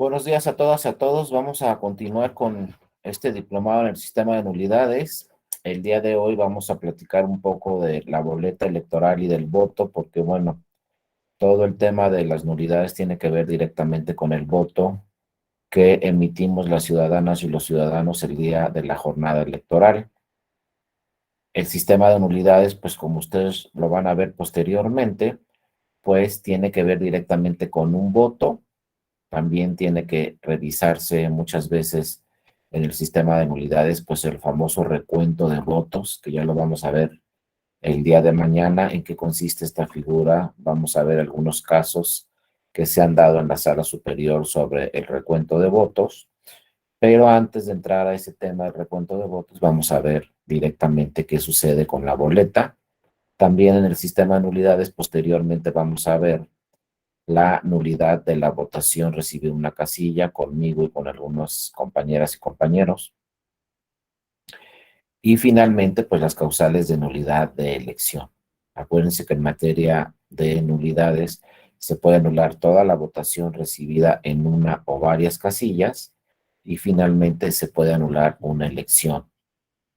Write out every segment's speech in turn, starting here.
Buenos días a todas y a todos. Vamos a continuar con este diplomado en el sistema de nulidades. El día de hoy vamos a platicar un poco de la boleta electoral y del voto, porque bueno, todo el tema de las nulidades tiene que ver directamente con el voto que emitimos las ciudadanas y los ciudadanos el día de la jornada electoral. El sistema de nulidades, pues como ustedes lo van a ver posteriormente, pues tiene que ver directamente con un voto. También tiene que revisarse muchas veces en el sistema de nulidades, pues el famoso recuento de votos, que ya lo vamos a ver el día de mañana, en qué consiste esta figura. Vamos a ver algunos casos que se han dado en la sala superior sobre el recuento de votos. Pero antes de entrar a ese tema del recuento de votos, vamos a ver directamente qué sucede con la boleta. También en el sistema de nulidades, posteriormente vamos a ver la nulidad de la votación recibida en una casilla conmigo y con algunas compañeras y compañeros. Y finalmente, pues las causales de nulidad de elección. Acuérdense que en materia de nulidades se puede anular toda la votación recibida en una o varias casillas y finalmente se puede anular una elección.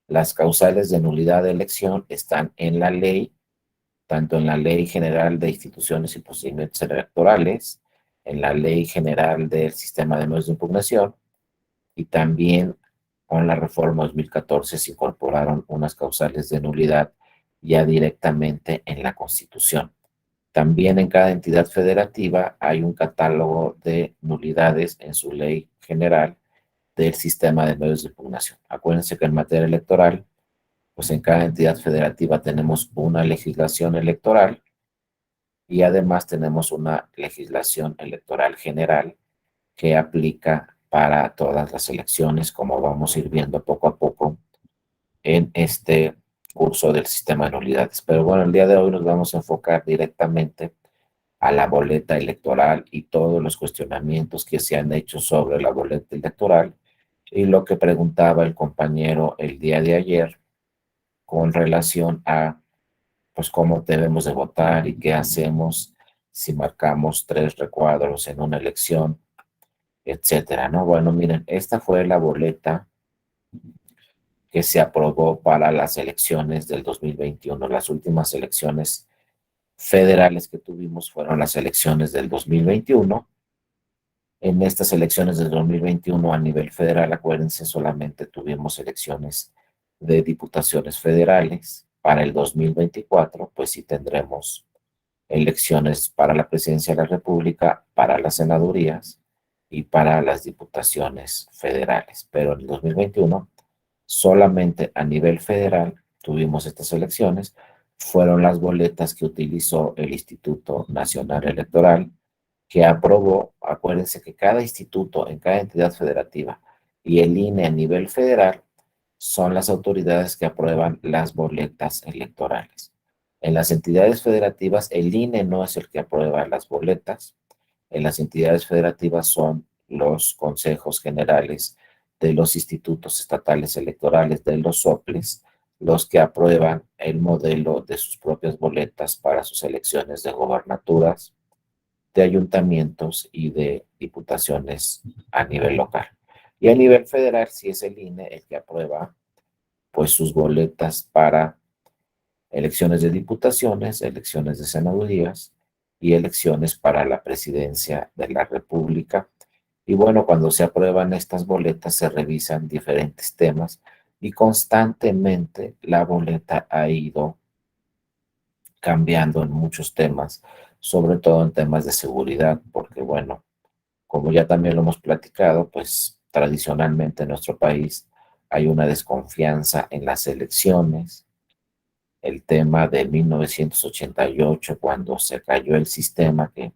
Las causales de nulidad de elección están en la ley, tanto en la Ley General de Instituciones y Procedimientos Electorales, en la Ley General del Sistema de Medios de Impugnación, y también con la reforma 2014 se incorporaron unas causales de nulidad ya directamente en la Constitución. También en cada entidad federativa hay un catálogo de nulidades en su ley general del sistema de medios de impugnación. Acuérdense que en materia electoral, pues en cada entidad federativa tenemos una legislación electoral y además tenemos una legislación electoral general que aplica para todas las elecciones, como vamos a ir viendo poco a poco en este curso del sistema de nulidades. Pero bueno, el día de hoy nos vamos a enfocar directamente a la boleta electoral y todos los cuestionamientos que se han hecho sobre la boleta electoral y lo que preguntaba el compañero el día de ayer con relación a pues cómo debemos de votar y qué hacemos si marcamos 3 recuadros en una elección, etcétera, ¿no? Bueno, miren, esta fue la boleta que se aprobó para las elecciones del 2021. Las últimas elecciones federales que tuvimos fueron las elecciones del 2021. En estas elecciones del 2021 a nivel federal, acuérdense, solamente tuvimos elecciones de diputaciones federales. Para el 2024, pues sí tendremos elecciones para la presidencia de la República, para las senadurías y para las diputaciones federales. Pero en el 2021, solamente a nivel federal tuvimos estas elecciones. Fueron las boletas que utilizó el Instituto Nacional Electoral, que aprobó. Acuérdense que cada instituto en cada entidad federativa y el INE a nivel federal son las autoridades que aprueban las boletas electorales. En las entidades federativas, el INE no es el que aprueba las boletas. En las entidades federativas son los consejos generales de los institutos estatales electorales, de los soples, los que aprueban el modelo de sus propias boletas para sus elecciones de gobernaturas, de ayuntamientos y de diputaciones a nivel local. Y a nivel federal, sí es el INE el que aprueba pues sus boletas para elecciones de diputaciones, elecciones de senadurías y elecciones para la presidencia de la República. Y bueno, cuando se aprueban estas boletas se revisan diferentes temas y constantemente la boleta ha ido cambiando en muchos temas, sobre todo en temas de seguridad, porque bueno, como ya también lo hemos platicado, pues tradicionalmente en nuestro país hay una desconfianza en las elecciones. El tema de 1988, cuando se cayó el sistema, que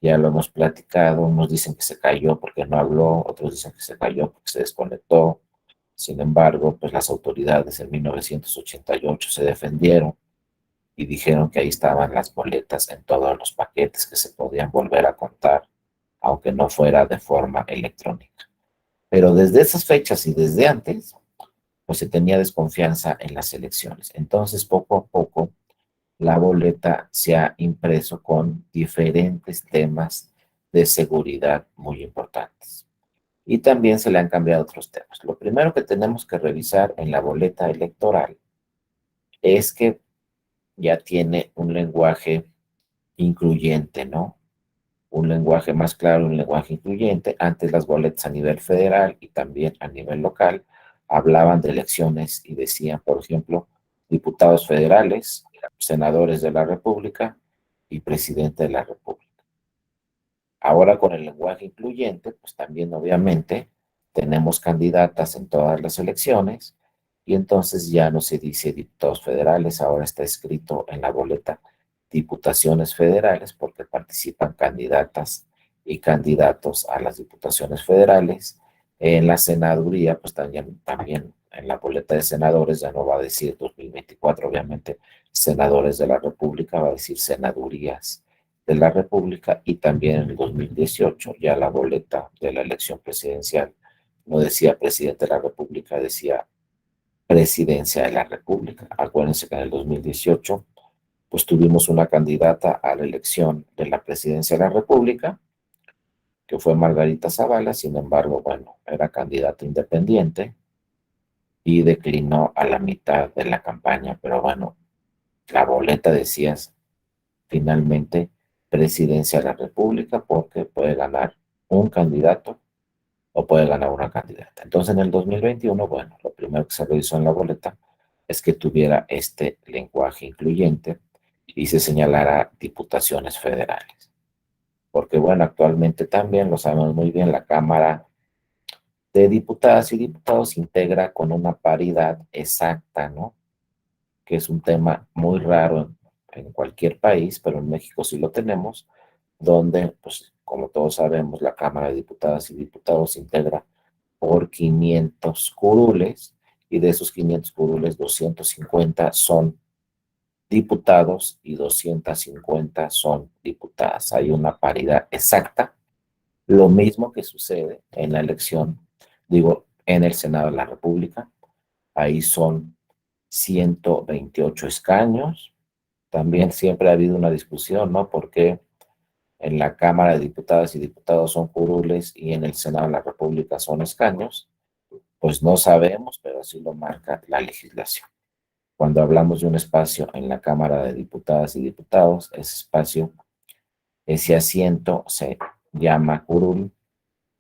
ya lo hemos platicado, unos dicen que se cayó porque no habló, otros dicen que se cayó porque se desconectó. Sin embargo, pues las autoridades en 1988 se defendieron y dijeron que ahí estaban las boletas en todos los paquetes que se podían volver a contar, aunque no fuera de forma electrónica. Pero desde esas fechas y desde antes, pues se tenía desconfianza en las elecciones. Entonces, poco a poco, la boleta se ha impreso con diferentes temas de seguridad muy importantes. Y también se le han cambiado otros temas. Lo primero que tenemos que revisar en la boleta electoral es que ya tiene un lenguaje incluyente, ¿no? Un lenguaje más claro, un lenguaje incluyente. Antes las boletas a nivel federal y también a nivel local hablaban de elecciones y decían, por ejemplo, diputados federales, senadores de la República y presidente de la República. Ahora con el lenguaje incluyente, pues también obviamente tenemos candidatas en todas las elecciones y entonces ya no se dice diputados federales, ahora está escrito en la boleta diputaciones federales porque participan candidatas y candidatos a las diputaciones federales. En la senaduría, pues también en la boleta de senadores ya no va a decir 2024, obviamente, senadores de la República, va a decir senadurías de la República, y también en el 2018 ya la boleta de la elección presidencial no decía presidente de la República, decía presidencia de la República. Acuérdense que en el 2018 pues tuvimos una candidata a la elección de la presidencia de la República, que fue Margarita Zavala. Sin embargo, bueno, era candidata independiente y declinó a la mitad de la campaña, pero bueno, la boleta decía finalmente presidencia de la República porque puede ganar un candidato o puede ganar una candidata. Entonces en el 2021, bueno, lo primero que se revisó en la boleta es que tuviera este lenguaje incluyente y se señalara diputaciones federales. Porque bueno, actualmente también lo sabemos muy bien, la Cámara de Diputadas y Diputados integra con una paridad exacta, ¿no? Que es un tema muy raro en cualquier país, pero en México sí lo tenemos, donde, pues, como todos sabemos, la Cámara de Diputadas y Diputados se integra por 500 curules, y de esos 500 curules, 250 son diputados y 250 son diputadas. Hay una paridad exacta, lo mismo que sucede en la elección, digo, en el Senado de la República. Ahí son 128 escaños. También siempre ha habido una discusión, ¿no? Porque en la Cámara de Diputadas y Diputados son curules y en el Senado de la República son escaños. Pues no sabemos, pero así lo marca la legislación. Cuando hablamos de un espacio en la Cámara de Diputadas y Diputados, ese espacio, ese asiento se llama curul,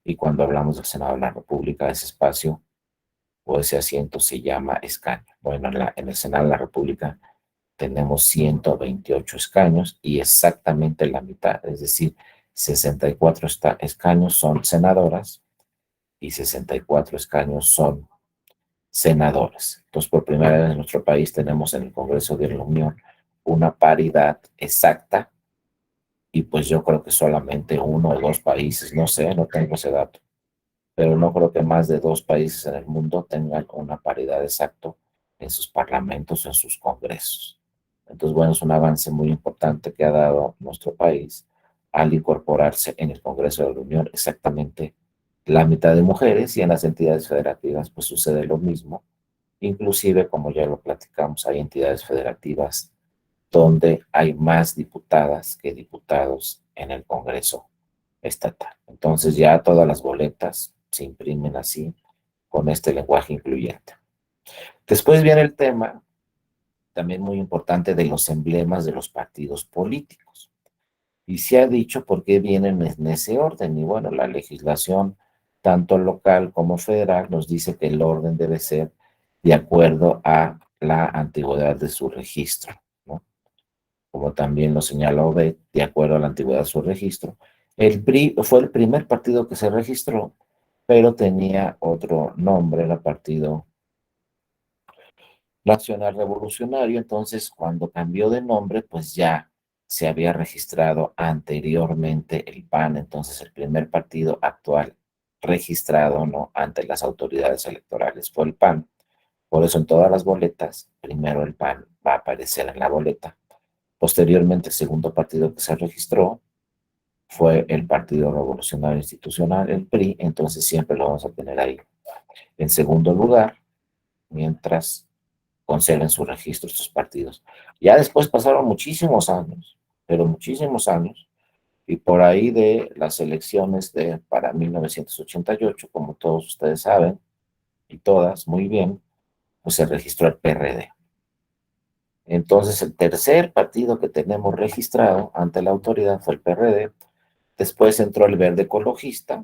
y cuando hablamos del Senado de la República, ese espacio o ese asiento se llama escaño. Bueno, en el Senado de la República tenemos 128 escaños y exactamente la mitad, es decir, 64 escaños son senadoras y 64 escaños son senadores. Entonces, por primera vez en nuestro país tenemos en el Congreso de la Unión una paridad exacta, y pues yo creo que solamente uno o dos países, no sé, no tengo ese dato, pero no creo que más de dos países en el mundo tengan una paridad exacta en sus parlamentos, en sus congresos. Entonces, bueno, es un avance muy importante que ha dado nuestro país al incorporarse en el Congreso de la Unión exactamente la mitad de mujeres, y en las entidades federativas pues sucede lo mismo. Inclusive, como ya lo platicamos, hay entidades federativas donde hay más diputadas que diputados en el Congreso estatal. Entonces ya todas las boletas se imprimen así, con este lenguaje incluyente. Después viene el tema, también muy importante, de los emblemas de los partidos políticos. Y se ha dicho por qué vienen en ese orden. Y bueno, la legislación, tanto local como federal, nos dice que el orden debe ser de acuerdo a la antigüedad de su registro, ¿no? Como también lo señala Obed, de acuerdo a la antigüedad de su registro. El PRI fue el primer partido que se registró, pero tenía otro nombre, era Partido Nacional Revolucionario. Entonces, cuando cambió de nombre, pues ya se había registrado anteriormente el PAN. Entonces, el primer partido actual registrado, ¿no?, ante las autoridades electorales fue el PAN. Por eso en todas las boletas, primero el PAN va a aparecer en la boleta. Posteriormente, el segundo partido que se registró fue el Partido Revolucionario Institucional, el PRI. Entonces siempre lo vamos a tener ahí en segundo lugar, mientras conserven su registro estos partidos. Ya después pasaron muchísimos años, pero muchísimos años, Y por ahí de las elecciones para 1988, como todos ustedes saben, y todas muy bien, pues se registró el PRD. Entonces, el tercer partido que tenemos registrado ante la autoridad fue el PRD. Después entró el Verde Ecologista,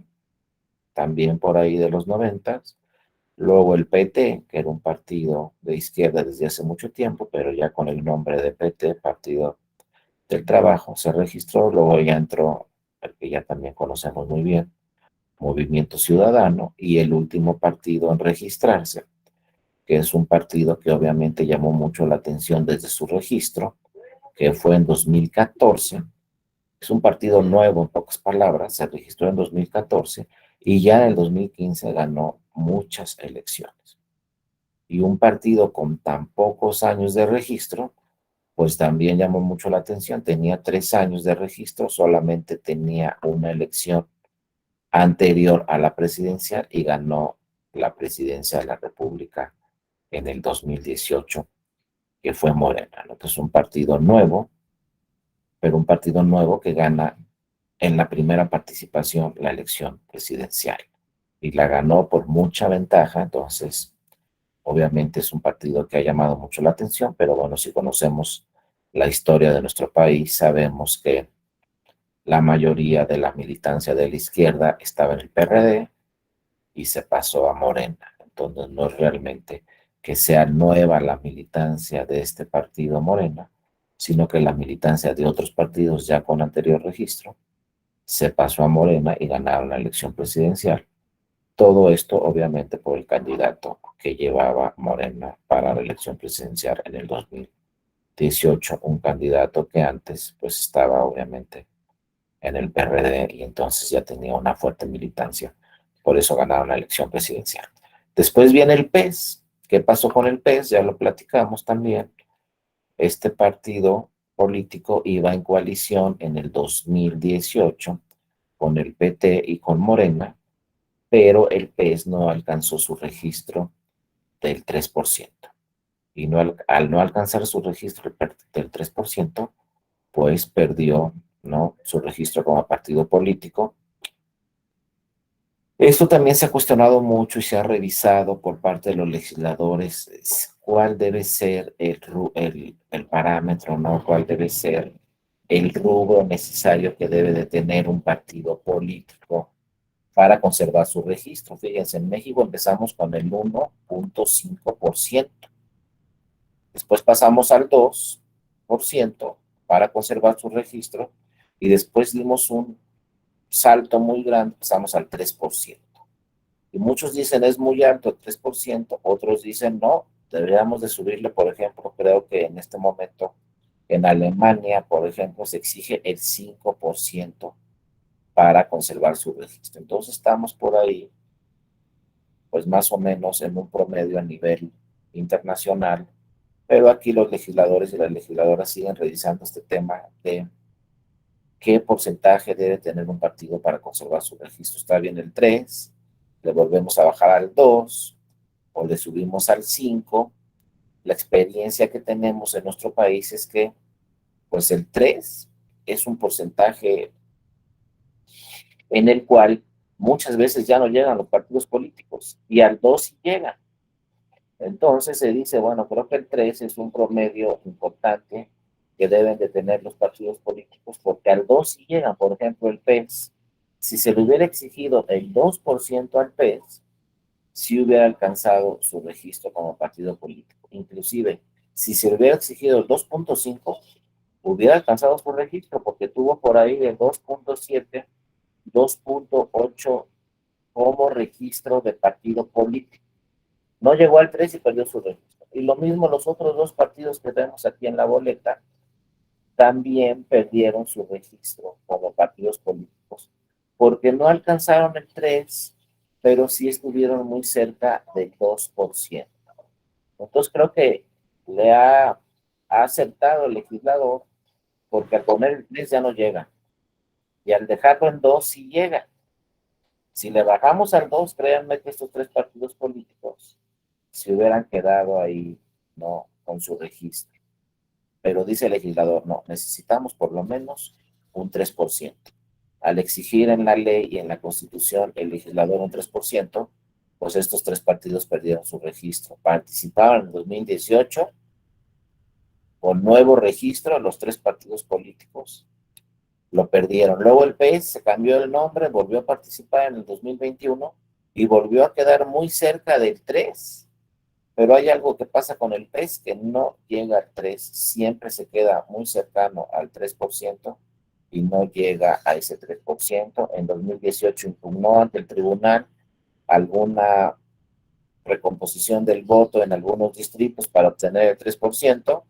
también por ahí de los 90. Luego el PT, que era un partido de izquierda desde hace mucho tiempo, pero ya con el nombre de PT, Partido del Trabajo, se registró. Luego ya entró el que ya también conocemos muy bien, Movimiento Ciudadano, y el último partido en registrarse, que es un partido que obviamente llamó mucho la atención desde su registro, que fue en 2014. Es un partido nuevo, en pocas palabras, se registró en 2014 y ya en el 2015 ganó muchas elecciones. Y un partido con tan pocos años de registro, pues también llamó mucho la atención. Tenía 3 años de registro, solamente tenía una elección anterior a la presidencial y ganó la presidencia de la República en el 2018, que fue Morena, ¿no? Que es un partido nuevo, pero un partido nuevo que gana en la primera participación la elección presidencial y la ganó por mucha ventaja. Entonces obviamente es un partido que ha llamado mucho la atención, pero bueno, si conocemos la historia de nuestro país, sabemos que la mayoría de la militancia de la izquierda estaba en el PRD y se pasó a Morena. Entonces no es realmente que sea nueva la militancia de este partido Morena, sino que la militancia de otros partidos ya con anterior registro se pasó a Morena y ganaron la elección presidencial. Todo esto obviamente por el candidato que llevaba Morena para la elección presidencial en el 2018, un candidato que antes pues estaba obviamente en el PRD y entonces ya tenía una fuerte militancia. Por eso ganaron la elección presidencial. Después viene el PES. ¿Qué pasó con el PES? Ya lo platicamos también. Este partido político iba en coalición en el 2018 con el PT y con Morena, pero el PES no alcanzó su registro del 3%. Y no, al no alcanzar su registro del 3%, pues perdió, ¿no?, su registro como partido político. Esto también se ha cuestionado mucho y se ha revisado por parte de los legisladores cuál debe ser el parámetro, ¿no? Cuál debe ser el rubro necesario que debe de tener un partido político para conservar su registro. Fíjense, en México empezamos con el 1.5%, después pasamos al 2% para conservar su registro y después dimos un salto muy grande, pasamos al 3%. Y muchos dicen es muy alto el 3%, otros dicen no, deberíamos de subirle. Por ejemplo, creo que en este momento en Alemania, por ejemplo, se exige el 5% para conservar su registro. Entonces estamos por ahí, pues más o menos en un promedio a nivel internacional, pero aquí los legisladores y las legisladoras siguen revisando este tema de qué porcentaje debe tener un partido para conservar su registro. Está bien el 3, le volvemos a bajar al 2 o le subimos al 5. La experiencia que tenemos en nuestro país es que pues el 3 es un porcentaje en el cual muchas veces ya no llegan los partidos políticos y al 2 sí llegan. Entonces se dice, bueno, creo que el 3 es un promedio importante que deben de tener los partidos políticos, porque al 2 sí llegan. Por ejemplo, el PES, si se le hubiera exigido el 2% al PES, sí hubiera alcanzado su registro como partido político. Inclusive, si se le hubiera exigido el 2.5, hubiera alcanzado su registro, porque tuvo por ahí de 2.7, 2.8 como registro de partido político. No llegó al 3 y perdió su registro. Y lo mismo los otros dos partidos que tenemos aquí en la boleta, también perdieron su registro como partidos políticos, porque no alcanzaron el 3, pero sí estuvieron muy cerca del 2%. Entonces creo que le ha acertado el legislador, porque al poner el 3 ya no llega, y al dejarlo en 2 sí llega. Si le bajamos al 2, créanme que estos tres partidos políticos se hubieran quedado ahí, ¿no?, con su registro. Pero dice el legislador, no, necesitamos por lo menos un 3%. al exigir en la ley y en la Constitución el legislador un 3%, pues estos tres partidos perdieron su registro. Participaron en 2018 con nuevo registro los tres partidos políticos, lo perdieron. Luego el PES se cambió el nombre, volvió a participar en el 2021 y volvió a quedar muy cerca del 3%. Pero hay algo que pasa con el PES que no llega al 3%, siempre se queda muy cercano al 3% y no llega a ese 3%. En 2018 impugnó ante el tribunal alguna recomposición del voto en algunos distritos para obtener el 3%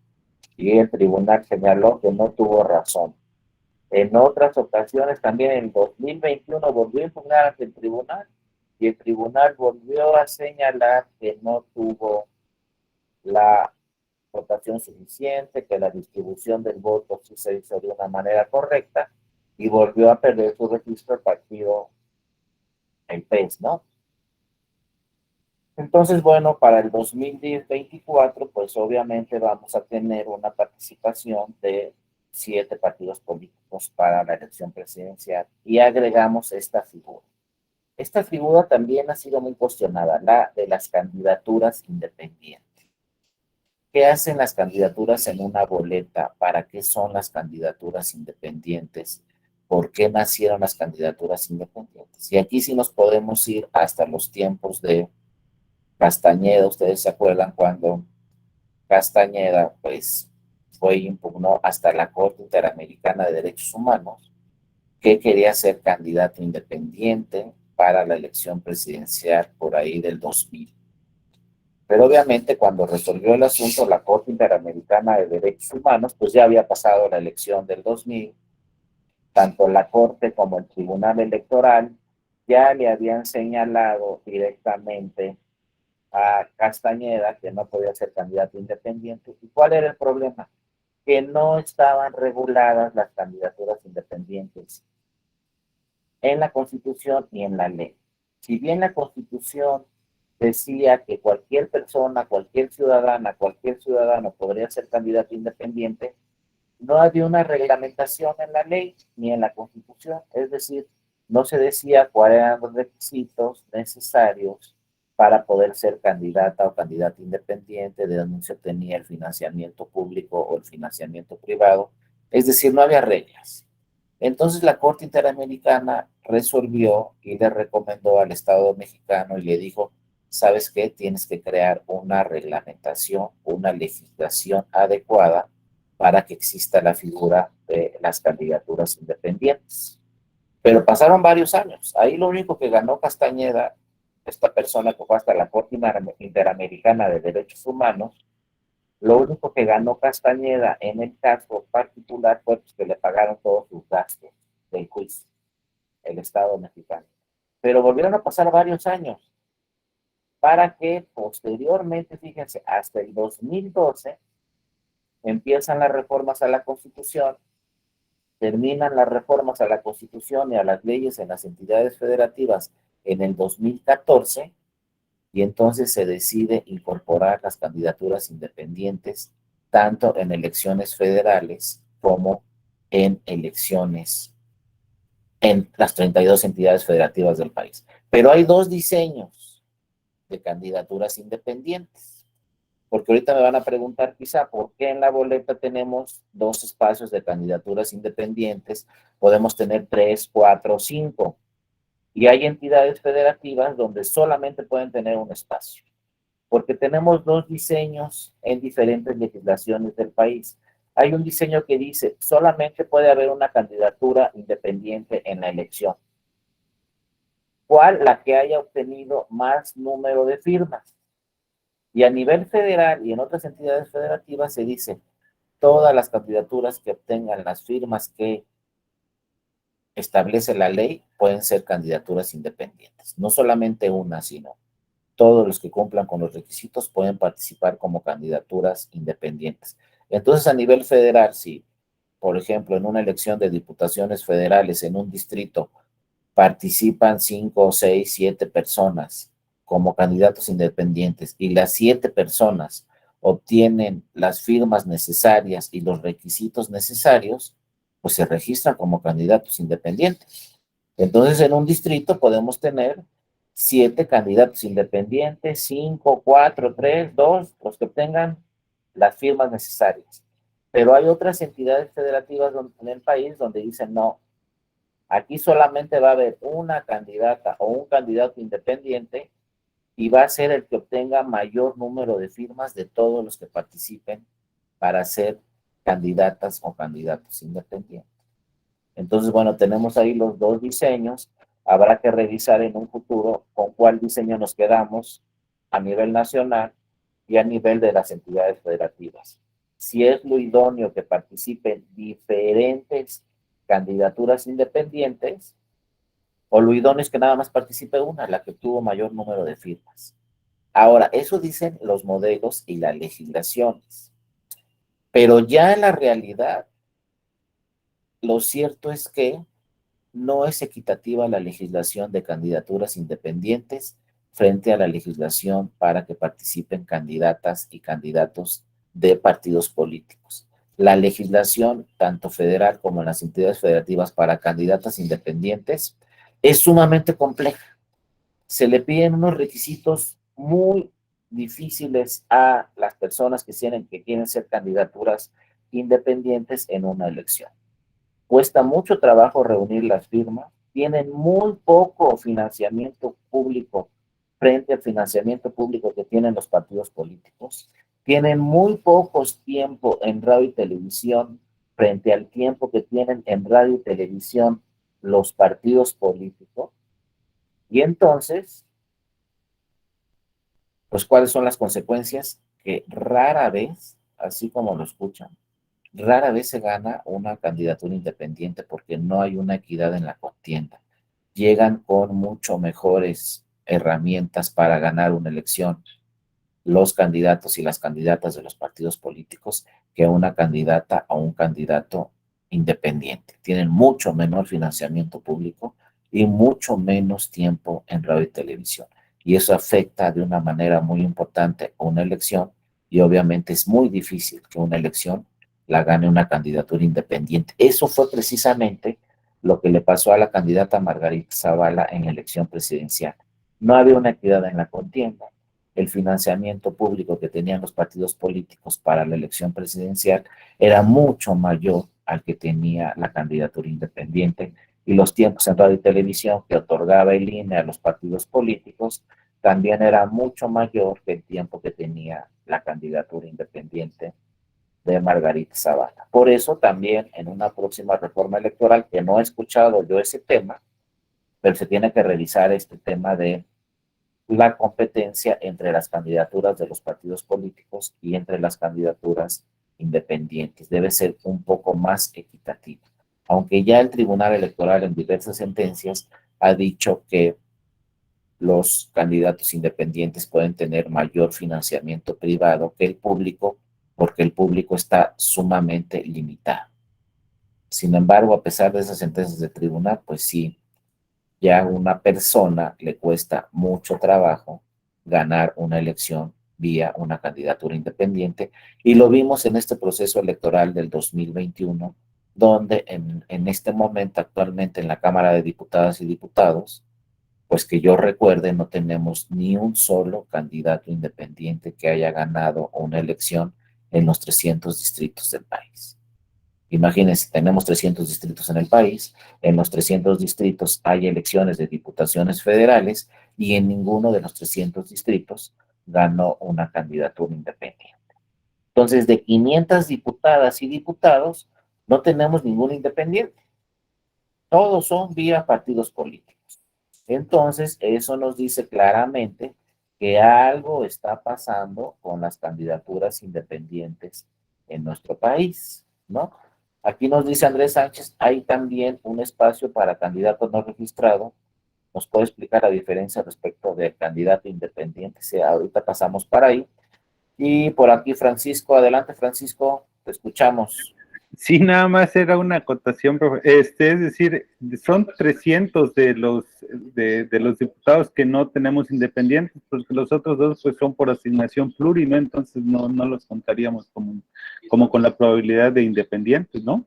y el tribunal señaló que no tuvo razón. En otras ocasiones, también en 2021, volvió a impugnar ante el tribunal y el tribunal volvió a señalar que no tuvo la votación suficiente, que la distribución del voto sí se hizo de una manera correcta y volvió a perder su registro el partido, el PES, ¿no? Entonces, bueno, para el 2024, pues obviamente vamos a tener una participación de 7 partidos políticos para la elección presidencial y agregamos esta figura. Esta figura también ha sido muy cuestionada, la de las candidaturas independientes. ¿Qué hacen las candidaturas en una boleta? ¿Para qué son las candidaturas independientes? ¿Por qué nacieron las candidaturas independientes? Y aquí sí nos podemos ir hasta los tiempos de Castañeda. Ustedes se acuerdan cuando Castañeda pues fue impugnó hasta la Corte Interamericana de Derechos Humanos, que quería ser candidato independiente para la elección presidencial por ahí del 2000. Pero obviamente cuando resolvió el asunto la Corte Interamericana de Derechos Humanos, pues ya había pasado la elección del 2000, tanto la Corte como el Tribunal Electoral ya le habían señalado directamente a Castañeda que no podía ser candidato independiente. ¿Y cuál era el problema? Que no estaban reguladas las candidaturas independientes en la Constitución y en la ley. Si bien la Constitución decía que cualquier persona, cualquier ciudadana, cualquier ciudadano podría ser candidato independiente, no había una reglamentación en la ley ni en la Constitución, es decir, no se decía cuáles eran los requisitos necesarios para poder ser candidata o candidato independiente, de dónde se obtenía el financiamiento público o el financiamiento privado, es decir, no había reglas. Entonces la Corte Interamericana resolvió y le recomendó al Estado mexicano y le dijo, ¿sabes qué? Tienes que crear una reglamentación, una legislación adecuada para que exista la figura de las candidaturas independientes. Pero pasaron varios años. Ahí lo único que ganó Castañeda, esta persona que fue hasta la Corte Interamericana de Derechos Humanos, lo único que ganó Castañeda en el caso particular fue que le pagaron todos sus gastos del juicio, el Estado mexicano. Pero volvieron a pasar varios años para que posteriormente, fíjense, hasta el 2012 empiezan las reformas a la Constitución, terminan las reformas a la Constitución y a las leyes en las entidades federativas en el 2014 y entonces se decide incorporar las candidaturas independientes tanto en elecciones federales como en elecciones en las 32 entidades federativas del país. Pero hay dos diseños de candidaturas independientes, porque ahorita me van a preguntar quizá por qué en la boleta tenemos 2 espacios de candidaturas independientes, podemos tener 3, 4, 5, y hay entidades federativas donde solamente pueden tener un espacio, porque tenemos 2 diseños en diferentes legislaciones del país. Hay un diseño que dice solamente puede haber una candidatura independiente en la elección. ¿Cuál? La que haya obtenido más número de firmas. Y a nivel federal y en otras entidades federativas se dice todas las candidaturas que obtengan las firmas que establece la ley pueden ser candidaturas independientes. No solamente una, sino todos los que cumplan con los requisitos pueden participar como candidaturas independientes. Entonces, a nivel federal, si, por ejemplo, en una elección de diputaciones federales en un distrito participan 5, 6, 7 personas como candidatos independientes y las 7 personas obtienen las firmas necesarias y los requisitos necesarios, pues se registran como candidatos independientes. Entonces, en un distrito podemos tener 7 candidatos independientes, 5, 4, 3, 2, los que obtengan las firmas necesarias. Pero hay otras entidades federativas en el país donde dicen, no, aquí solamente va a haber una candidata o un candidato independiente y va a ser el que obtenga mayor número de firmas de todos los que participen para ser candidatas o candidatos independientes. Entonces, bueno, tenemos ahí los dos diseños. Habrá que revisar en un futuro con cuál diseño nos quedamos a nivel nacional y a nivel de las entidades federativas. Si es lo idóneo que participen diferentes candidaturas independientes, o lo idóneo es que nada más participe una, la que tuvo mayor número de firmas. Ahora, eso dicen los modelos y las legislaciones. Pero ya en la realidad, lo cierto es que no es equitativa la legislación de candidaturas independientes frente a la legislación para que participen candidatas y candidatos de partidos políticos. La legislación, tanto federal como en las entidades federativas para candidatas independientes, es sumamente compleja. Se le piden unos requisitos muy difíciles a las personas que quieren ser candidaturas independientes en una elección. Cuesta mucho trabajo reunir las firmas, tienen muy poco financiamiento público frente al financiamiento público que tienen los partidos políticos, tienen muy pocos tiempo en radio y televisión frente al tiempo que tienen en radio y televisión los partidos políticos, y entonces, pues, ¿cuáles son las consecuencias? Que rara vez, así como lo escuchan, rara vez se gana una candidatura independiente porque no hay una equidad en la contienda. Llegan con mucho mejores herramientas para ganar una elección los candidatos y las candidatas de los partidos políticos que una candidata o un candidato independiente. Tienen mucho menor financiamiento público y mucho menos tiempo en radio y televisión. Y eso afecta de una manera muy importante a una elección, y obviamente es muy difícil que una elección la gane una candidatura independiente. Eso fue precisamente lo que le pasó a la candidata Margarita Zavala en la elección presidencial. No había una equidad en la contienda. El financiamiento público que tenían los partidos políticos para la elección presidencial era mucho mayor al que tenía la candidatura independiente, y los tiempos en radio y televisión que otorgaba el INE a los partidos políticos también era mucho mayor que el tiempo que tenía la candidatura independiente de Margarita Zavala. Por eso también en una próxima reforma electoral, que no he escuchado yo ese tema, pero se tiene que revisar este tema de la competencia entre las candidaturas de los partidos políticos y entre las candidaturas independientes. Debe ser un poco más equitativa. Aunque ya el Tribunal Electoral en diversas sentencias ha dicho que los candidatos independientes pueden tener mayor financiamiento privado que el público, porque el público está sumamente limitado. Sin embargo, a pesar de esas sentencias de tribunal, pues sí, ya a una persona le cuesta mucho trabajo ganar una elección vía una candidatura independiente, y lo vimos en este proceso electoral del 2021, donde en este momento actualmente en la Cámara de Diputadas y Diputados, pues que yo recuerde, no tenemos ni un solo candidato independiente que haya ganado una elección en los 300 distritos del país. Imagínense, tenemos 300 distritos en el país, en los 300 distritos hay elecciones de diputaciones federales y en ninguno de los 300 distritos ganó una candidatura independiente. Entonces, de 500 diputadas y diputados, no tenemos ningún independiente. Todos son vía partidos políticos. Entonces, eso nos dice claramente que algo está pasando con las candidaturas independientes en nuestro país, ¿no? Aquí nos dice Andrés Sánchez, hay también un espacio para candidato no registrado. ¿Nos puede explicar la diferencia respecto del candidato independiente? Sí, ahorita pasamos para ahí. Y por aquí Francisco, adelante Francisco, te escuchamos. Sí, nada más era una acotación, profe. Es decir, son 300 de los diputados que no tenemos independientes, porque los otros dos pues son por asignación pluri, ¿no? Entonces no los contaríamos como con la probabilidad de independientes, ¿no?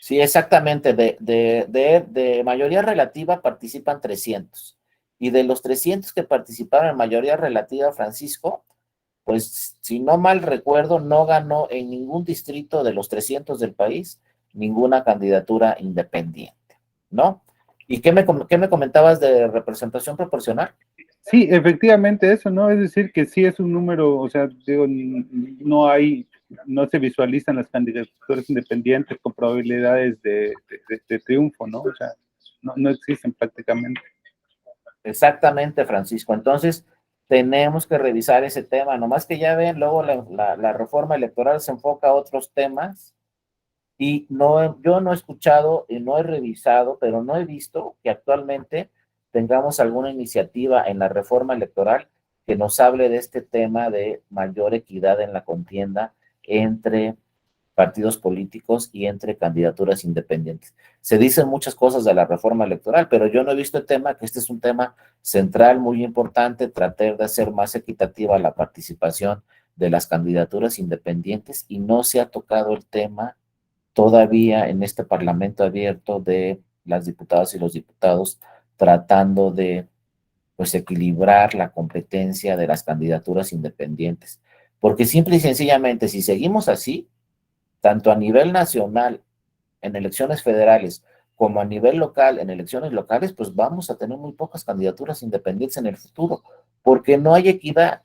Sí, exactamente. De mayoría relativa participan 300. Y de los 300 que participaron en mayoría relativa, Francisco, pues si no mal recuerdo, no ganó en ningún distrito de los 300 del país ninguna candidatura independiente, ¿no? ¿Y qué me comentabas de representación proporcional? Sí, efectivamente eso, ¿no? Es decir, que sí es un número, o sea, digo, no se visualizan las candidaturas independientes con probabilidades de triunfo, ¿no? O sea, no existen prácticamente. Exactamente, Francisco. Entonces, tenemos que revisar ese tema. Nomás que ya ven, luego la reforma electoral se enfoca a otros temas y no, yo no he escuchado y no he revisado, pero no he visto que actualmente tengamos alguna iniciativa en la reforma electoral que nos hable de este tema de mayor equidad en la contienda entre partidos políticos y entre candidaturas independientes. Se dicen muchas cosas de la reforma electoral, pero yo no he visto el tema, que este es un tema central muy importante, tratar de hacer más equitativa la participación de las candidaturas independientes y no se ha tocado el tema todavía en este Parlamento abierto de las diputadas y los diputados tratando de pues equilibrar la competencia de las candidaturas independientes. Porque simple y sencillamente, si seguimos así, tanto a nivel nacional en elecciones federales como a nivel local en elecciones locales, pues vamos a tener muy pocas candidaturas independientes en el futuro, porque no hay equidad.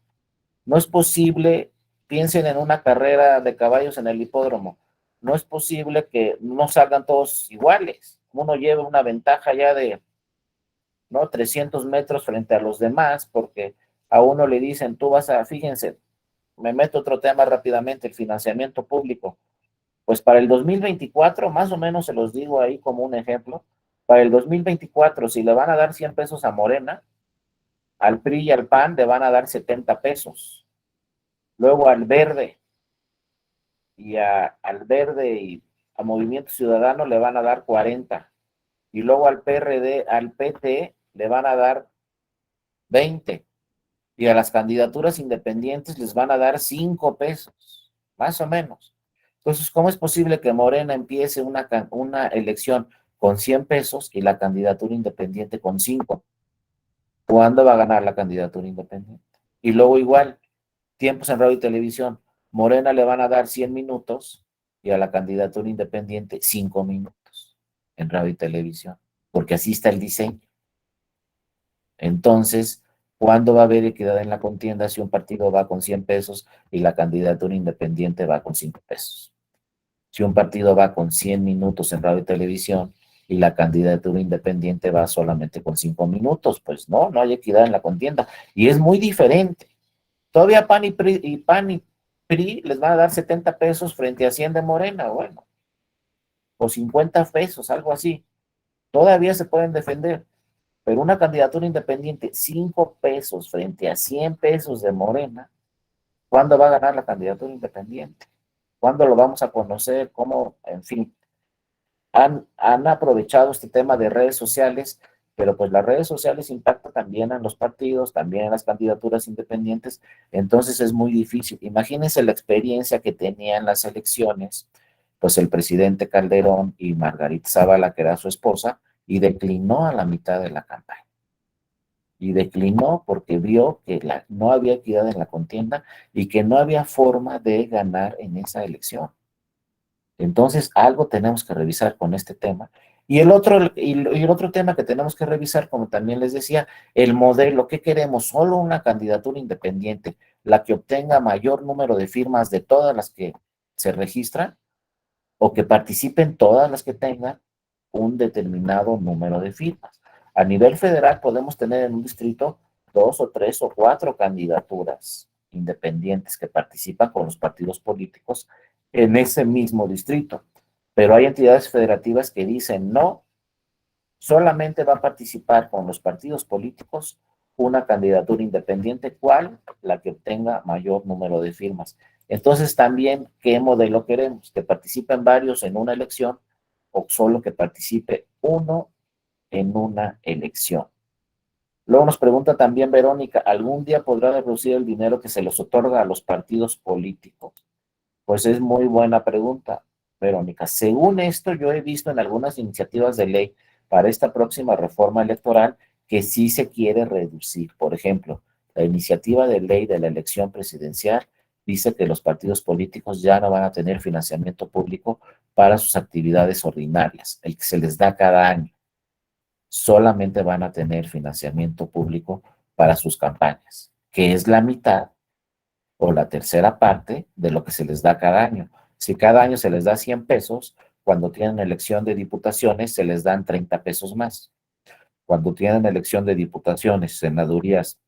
No es posible, piensen en una carrera de caballos en el hipódromo, no es posible que no salgan todos iguales. Uno lleve una ventaja ya de, ¿no? 300 metros frente a los demás, porque a uno le dicen, tú vas a, fíjense, me meto otro tema rápidamente, el financiamiento público. Pues para el 2024, más o menos se los digo ahí como un ejemplo, para el 2024, si le van a dar 100 pesos a Morena, al PRI y al PAN le van a dar 70 pesos. Luego al Verde y a Movimiento Ciudadano le van a dar 40. Y luego al PRD, al PT le van a dar 20. Y a las candidaturas independientes les van a dar 5 pesos, más o menos. Entonces, ¿cómo es posible que Morena empiece una elección con 100 pesos y la candidatura independiente con 5? ¿Cuándo va a ganar la candidatura independiente? Y luego igual, tiempos en radio y televisión, Morena le van a dar 100 minutos y a la candidatura independiente 5 minutos en radio y televisión, porque así está el diseño. Entonces, ¿cuándo va a haber equidad en la contienda si un partido va con 100 pesos y la candidatura independiente va con 5 pesos? Si un partido va con 100 minutos en radio y televisión y la candidatura independiente va solamente con 5 minutos, pues no hay equidad en la contienda. Y es muy diferente. Todavía PAN y PRI les van a dar 70 pesos frente a 100 de Morena, bueno, o 50 pesos, algo así. Todavía se pueden defender. Pero una candidatura independiente, 5 pesos frente a 100 pesos de Morena, ¿cuándo va a ganar la candidatura independiente? ¿Cuándo lo vamos a conocer? ¿Cómo? En fin, han aprovechado este tema de redes sociales, pero pues las redes sociales impactan también en los partidos, también en las candidaturas independientes, entonces es muy difícil. Imagínense la experiencia que tenían las elecciones, pues el presidente Calderón y Margarita Zavala, que era su esposa, y declinó a la mitad de la campaña. Y declinó porque vio que no había equidad en la contienda y que no había forma de ganar en esa elección. Entonces, algo tenemos que revisar con este tema. Y el otro tema que tenemos que revisar, como también les decía, el modelo. ¿Qué queremos? ¿Solo una candidatura independiente, la que obtenga mayor número de firmas de todas las que se registran, o que participen todas las que tengan un determinado número de firmas? A nivel federal podemos tener en un distrito 2 o 3 o 4 candidaturas independientes que participan con los partidos políticos en ese mismo distrito. Pero hay entidades federativas que dicen no, solamente va a participar con los partidos políticos una candidatura independiente, ¿cuál? La que obtenga mayor número de firmas. Entonces también, ¿qué modelo queremos? ¿Que participen varios en una elección o solo que participe uno en una elección? Luego nos pregunta también Verónica, ¿algún día podrá reducir el dinero que se les otorga a los partidos políticos? Pues es muy buena pregunta. Verónica, según esto, yo he visto en algunas iniciativas de ley para esta próxima reforma electoral que sí se quiere reducir. Por ejemplo, la iniciativa de ley de la elección presidencial dice que los partidos políticos ya no van a tener financiamiento público para sus actividades ordinarias, el que se les da cada año. Solamente van a tener financiamiento público para sus campañas, que es la mitad o la tercera parte de lo que se les da cada año. Si cada año se les da 100 pesos, cuando tienen elección de diputaciones se les dan 30 pesos más. Cuando tienen elección de diputaciones, senadurías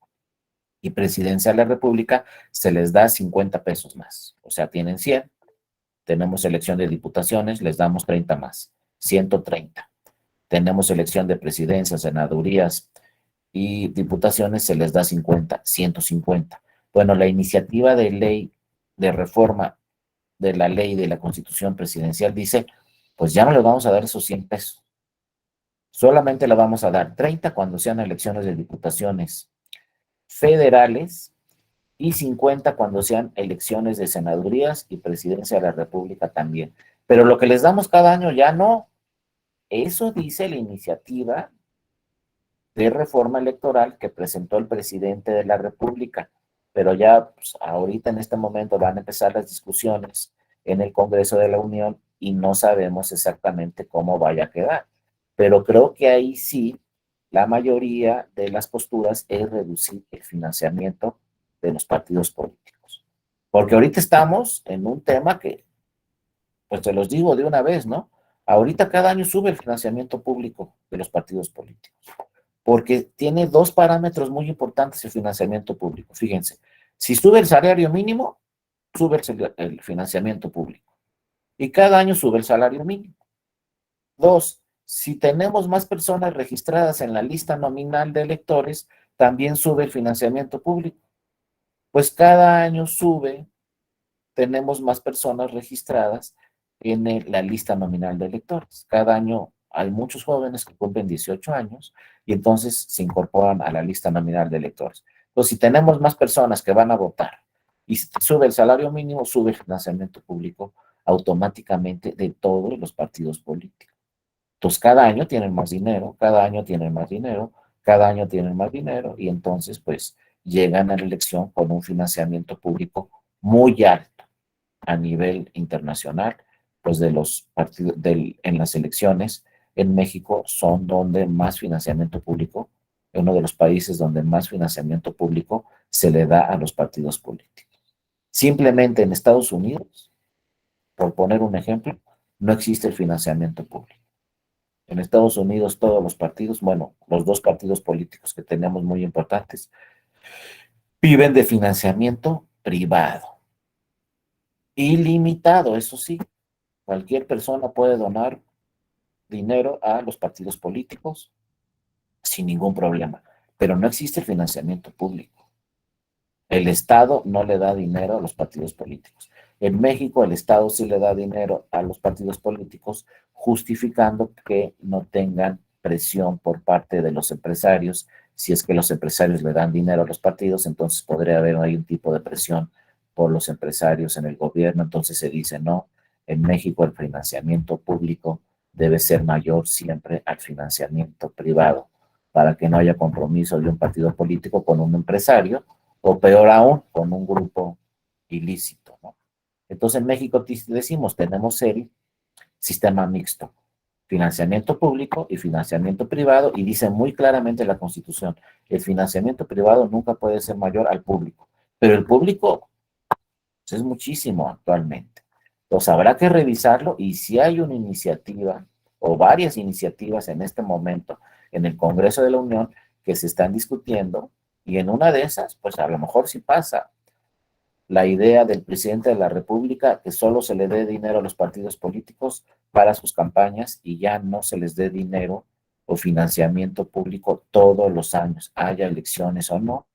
y presidencia de la República, se les da 50 pesos más. O sea, tienen 100, tenemos elección de diputaciones, les damos 30 más, 130. Tenemos elección de presidencia, senadurías y diputaciones, se les da 50, 150. Bueno, la iniciativa de ley de reforma de la ley de la Constitución Presidencial dice, pues ya no les vamos a dar esos 100 pesos. Solamente le vamos a dar 30 cuando sean elecciones de diputaciones federales y 50 cuando sean elecciones de senadurías y presidencia de la República también. Pero lo que les damos cada año ya no. Eso dice la iniciativa de reforma electoral que presentó el presidente de la República. Pero ya pues, ahorita en este momento van a empezar las discusiones en el Congreso de la Unión y no sabemos exactamente cómo vaya a quedar. Pero creo que ahí sí, la mayoría de las posturas es reducir el financiamiento de los partidos políticos. Porque ahorita estamos en un tema que, pues te los digo de una vez, ¿no? Ahorita cada año sube el financiamiento público de los partidos políticos, porque tiene dos parámetros muy importantes el financiamiento público. Fíjense, si sube el salario mínimo, sube el financiamiento público. Y cada año sube el salario mínimo. Dos, si tenemos más personas registradas en la lista nominal de electores, también sube el financiamiento público. Pues cada año sube, tenemos más personas registradas en la lista nominal de electores. Cada año hay muchos jóvenes que cumplen 18 años y entonces se incorporan a la lista nominal de electores. Entonces, si tenemos más personas que van a votar y sube el salario mínimo, sube el financiamiento público automáticamente de todos los partidos políticos. Entonces, cada año tienen más dinero, cada año tienen más dinero, cada año tienen más dinero y entonces, pues, llegan a la elección con un financiamiento público muy alto a nivel internacional, pues de los partidos, en las elecciones en México son donde más financiamiento público, uno de los países donde más financiamiento público se le da a los partidos políticos. Simplemente en Estados Unidos, por poner un ejemplo, no existe el financiamiento público. En Estados Unidos todos los partidos, bueno, los dos partidos políticos que tenemos muy importantes, viven de financiamiento privado. Ilimitado, eso sí. Cualquier persona puede donar dinero a los partidos políticos sin ningún problema, pero no existe el financiamiento público. El Estado no le da dinero a los partidos políticos. En México el Estado sí le da dinero a los partidos políticos, justificando que no tengan presión por parte de los empresarios. Si es que los empresarios le dan dinero a los partidos, entonces podría haber ahí un tipo de presión por los empresarios en el gobierno. Entonces se dice, no, en México el financiamiento público debe ser mayor siempre al financiamiento privado, para que no haya compromiso de un partido político con un empresario, o peor aún, con un grupo ilícito, ¿no? Entonces en México decimos, tenemos el sistema mixto, financiamiento público y financiamiento privado, y dice muy claramente la Constitución, el financiamiento privado nunca puede ser mayor al público, pero el público pues, es muchísimo actualmente. Entonces habrá que revisarlo, y si hay una iniciativa o varias iniciativas en este momento en el Congreso de la Unión que se están discutiendo, y en una de esas, pues a lo mejor sí pasa la idea del presidente de la República que solo se le dé dinero a los partidos políticos para sus campañas y ya no se les dé dinero o financiamiento público todos los años, haya elecciones o no,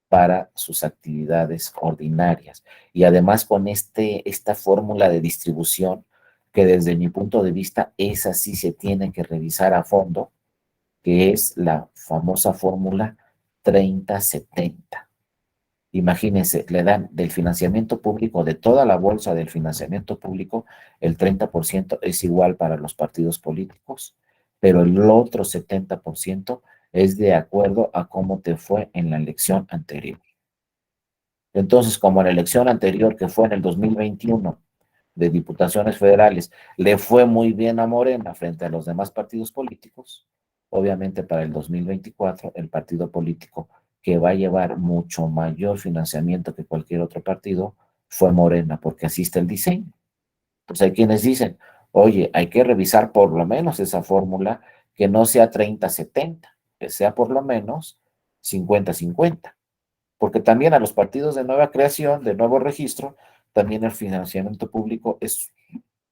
para sus actividades ordinarias. Y además con esta fórmula de distribución, que desde mi punto de vista, esa sí se tiene que revisar a fondo, que es la famosa fórmula 30-70. Imagínense, le dan del financiamiento público, de toda la bolsa del financiamiento público, el 30% es igual para los partidos políticos, pero el otro 70% es de acuerdo a cómo te fue en la elección anterior. Entonces, como en la elección anterior, que fue en el 2021, de diputaciones federales, le fue muy bien a Morena frente a los demás partidos políticos, obviamente para el 2024, el partido político que va a llevar mucho mayor financiamiento que cualquier otro partido fue Morena, porque así está el diseño. Pues hay quienes dicen, oye, hay que revisar por lo menos esa fórmula, que no sea 30-70, que sea por lo menos 50-50, porque también a los partidos de nueva creación, de nuevo registro, también el financiamiento público es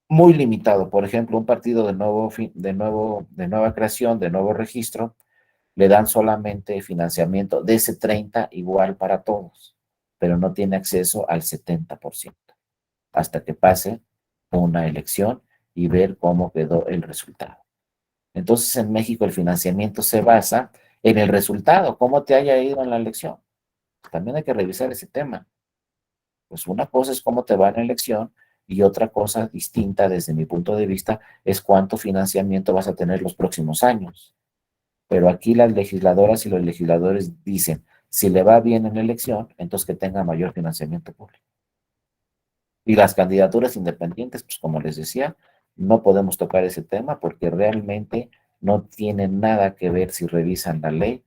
muy limitado. Por ejemplo, un partido de nueva creación, de nuevo registro, le dan solamente financiamiento de ese 30 igual para todos, pero no tiene acceso al 70% hasta que pase una elección y ver cómo quedó el resultado. Entonces, en México el financiamiento se basa en el resultado, cómo te haya ido en la elección. También hay que revisar ese tema. Pues una cosa es cómo te va en la elección y otra cosa distinta desde mi punto de vista es cuánto financiamiento vas a tener los próximos años. Pero aquí las legisladoras y los legisladores dicen, si le va bien en la elección, entonces que tenga mayor financiamiento público. Y las candidaturas independientes, pues como les decía, no podemos tocar ese tema porque realmente no tiene nada que ver si revisan la ley,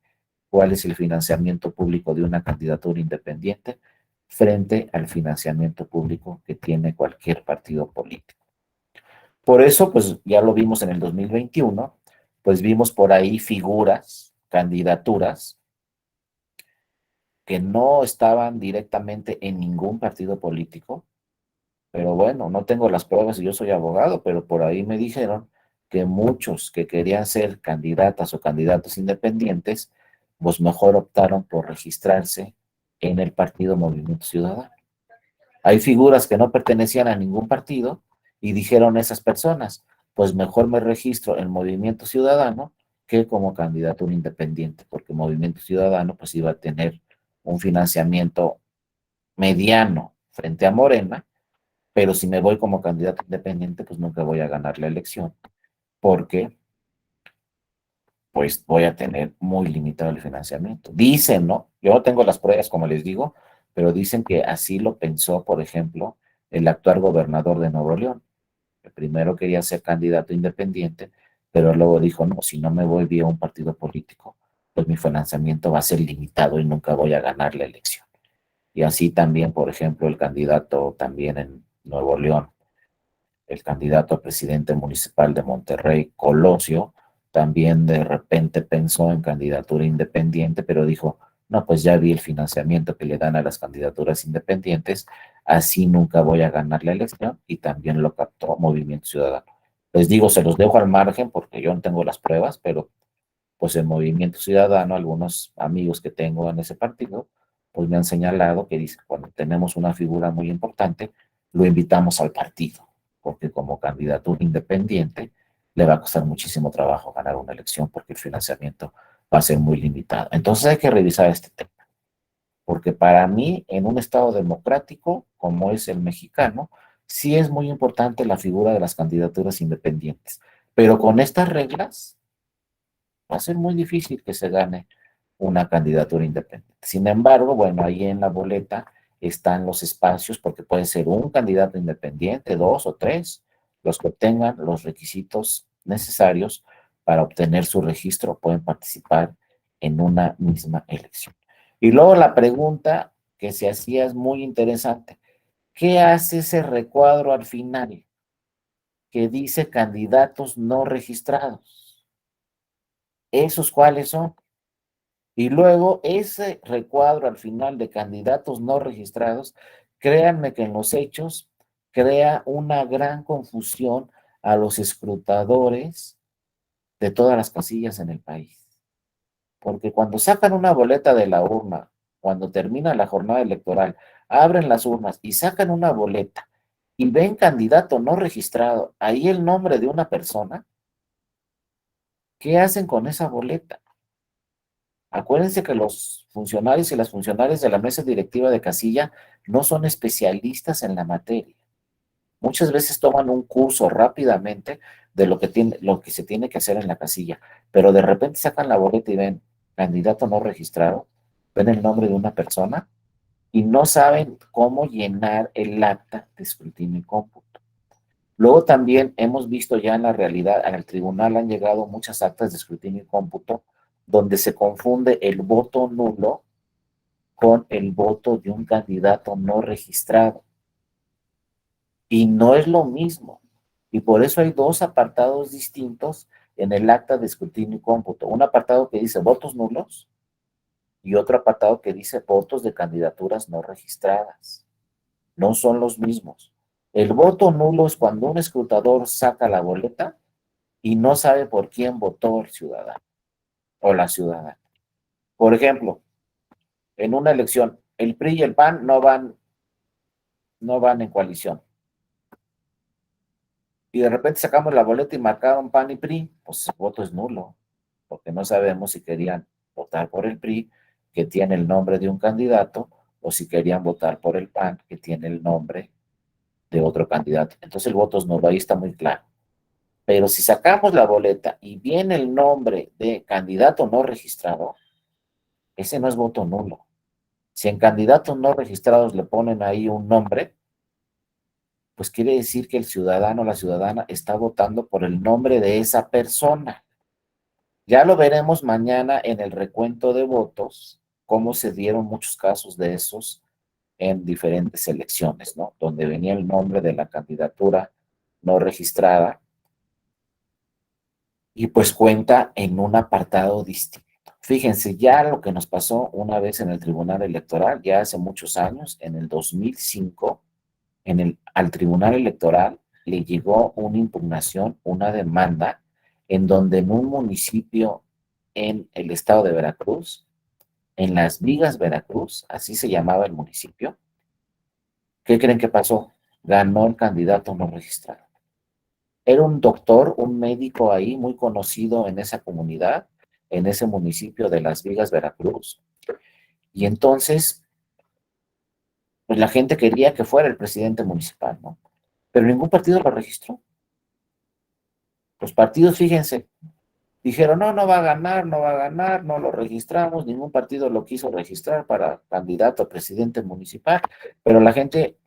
cuál es el financiamiento público de una candidatura independiente frente al financiamiento público que tiene cualquier partido político. Por eso, pues ya lo vimos en el 2021, pues vimos por ahí figuras, candidaturas que no estaban directamente en ningún partido político, pero bueno, no tengo las pruebas y yo soy abogado, pero por ahí me dijeron que muchos que querían ser candidatas o candidatos independientes, pues mejor optaron por registrarse en el partido Movimiento Ciudadano. Hay figuras que no pertenecían a ningún partido y dijeron esas personas, pues mejor me registro en Movimiento Ciudadano que como candidatura independiente, porque Movimiento Ciudadano pues iba a tener un financiamiento mediano frente a Morena, pero si me voy como candidato independiente, pues nunca voy a ganar la elección, porque pues voy a tener muy limitado el financiamiento. Dicen, ¿no? Yo no tengo las pruebas, como les digo, pero dicen que así lo pensó, por ejemplo, el actual gobernador de Nuevo León, que primero quería ser candidato independiente, pero luego dijo, no, si no me voy vía un partido político, pues mi financiamiento va a ser limitado y nunca voy a ganar la elección. Y así también, por ejemplo, el candidato también en Nuevo León, el candidato a presidente municipal de Monterrey, Colosio, también de repente pensó en candidatura independiente, pero dijo, no, pues ya vi el financiamiento que le dan a las candidaturas independientes, así nunca voy a ganar la elección, y también lo captó Movimiento Ciudadano. Les digo, se los dejo al margen porque yo no tengo las pruebas, pero pues el Movimiento Ciudadano, algunos amigos que tengo en ese partido, pues me han señalado que dice, cuando tenemos una figura muy importante, lo invitamos al partido, porque como candidatura independiente le va a costar muchísimo trabajo ganar una elección porque el financiamiento va a ser muy limitado. Entonces hay que revisar este tema, porque para mí, en un Estado democrático como es el mexicano, sí es muy importante la figura de las candidaturas independientes, pero con estas reglas va a ser muy difícil que se gane una candidatura independiente. Sin embargo, bueno, ahí en la boleta están los espacios, porque puede ser un candidato independiente, dos o tres, los que obtengan los requisitos necesarios para obtener su registro pueden participar en una misma elección. Y luego la pregunta que se hacía es muy interesante. ¿Qué hace ese recuadro al final que dice candidatos no registrados? ¿Esos cuáles son? Y luego ese recuadro al final de candidatos no registrados, créanme que en los hechos crea una gran confusión a los escrutadores de todas las casillas en el país. Porque cuando sacan una boleta de la urna, cuando termina la jornada electoral, abren las urnas y sacan una boleta y ven candidato no registrado, ahí el nombre de una persona, ¿qué hacen con esa boleta? Acuérdense que los funcionarios y las funcionarias de la mesa directiva de casilla no son especialistas en la materia. Muchas veces toman un curso rápidamente de lo que se tiene que hacer en la casilla, pero de repente sacan la boleta y ven candidato no registrado, ven el nombre de una persona y no saben cómo llenar el acta de escrutinio y cómputo. Luego también hemos visto ya en la realidad, al tribunal han llegado muchas actas de escrutinio y cómputo donde se confunde el voto nulo con el voto de un candidato no registrado. Y no es lo mismo. Y por eso hay dos apartados distintos en el acta de escrutinio y cómputo. Un apartado que dice votos nulos y otro apartado que dice votos de candidaturas no registradas. No son los mismos. El voto nulo es cuando un escrutador saca la boleta y no sabe por quién votó el ciudadano o la ciudadana. Por ejemplo, en una elección, el PRI y el PAN no van en coalición. Y de repente sacamos la boleta y marcaron PAN y PRI, pues el voto es nulo, porque no sabemos si querían votar por el PRI, que tiene el nombre de un candidato, o si querían votar por el PAN, que tiene el nombre de otro candidato. Entonces el voto es nulo, ahí está muy claro. Pero si sacamos la boleta y viene el nombre de candidato no registrado, ese no es voto nulo. Si en candidatos no registrados le ponen ahí un nombre, pues quiere decir que el ciudadano o la ciudadana está votando por el nombre de esa persona. Ya lo veremos mañana en el recuento de votos, cómo se dieron muchos casos de esos en diferentes elecciones, ¿no? Donde venía el nombre de la candidatura no registrada y pues cuenta en un apartado distinto. Fíjense, ya lo que nos pasó una vez en el Tribunal Electoral, ya hace muchos años, en el 2005, al Tribunal Electoral le llegó una impugnación, una demanda, en donde en un municipio en el estado de Veracruz, en Las Vigas, Veracruz, así se llamaba el municipio, ¿qué creen que pasó? Ganó el candidato no registrado. Era un doctor, un médico ahí muy conocido en esa comunidad, en ese municipio de Las Vigas, Veracruz. Y entonces, pues la gente quería que fuera el presidente municipal, ¿no? Pero ningún partido lo registró. Los partidos, fíjense, dijeron, no, no va a ganar, no va a ganar, no lo registramos, ningún partido lo quiso registrar para candidato a presidente municipal, pero la gente,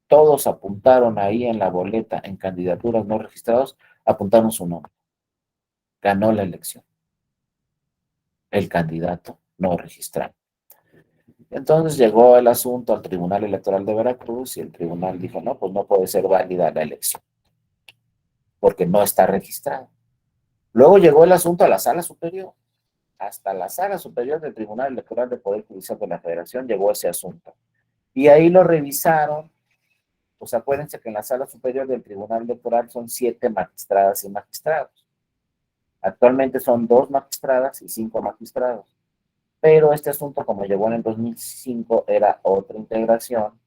todos apuntaron ahí en la boleta, en candidaturas no registrados, apuntaron su nombre. Ganó la elección el candidato no registrado. Entonces llegó el asunto al Tribunal Electoral de Veracruz y el tribunal dijo, no, pues no puede ser válida la elección, porque no está registrado. Luego llegó el asunto a la Sala Superior. Hasta la Sala Superior del Tribunal Electoral del Poder Judicial de la Federación llegó ese asunto. Y ahí lo revisaron. Pues acuérdense que en la Sala Superior del Tribunal Electoral son 7 magistradas y magistrados. Actualmente son 2 magistradas y 5 magistrados. Pero este asunto, como llegó en el 2005, era otra integración.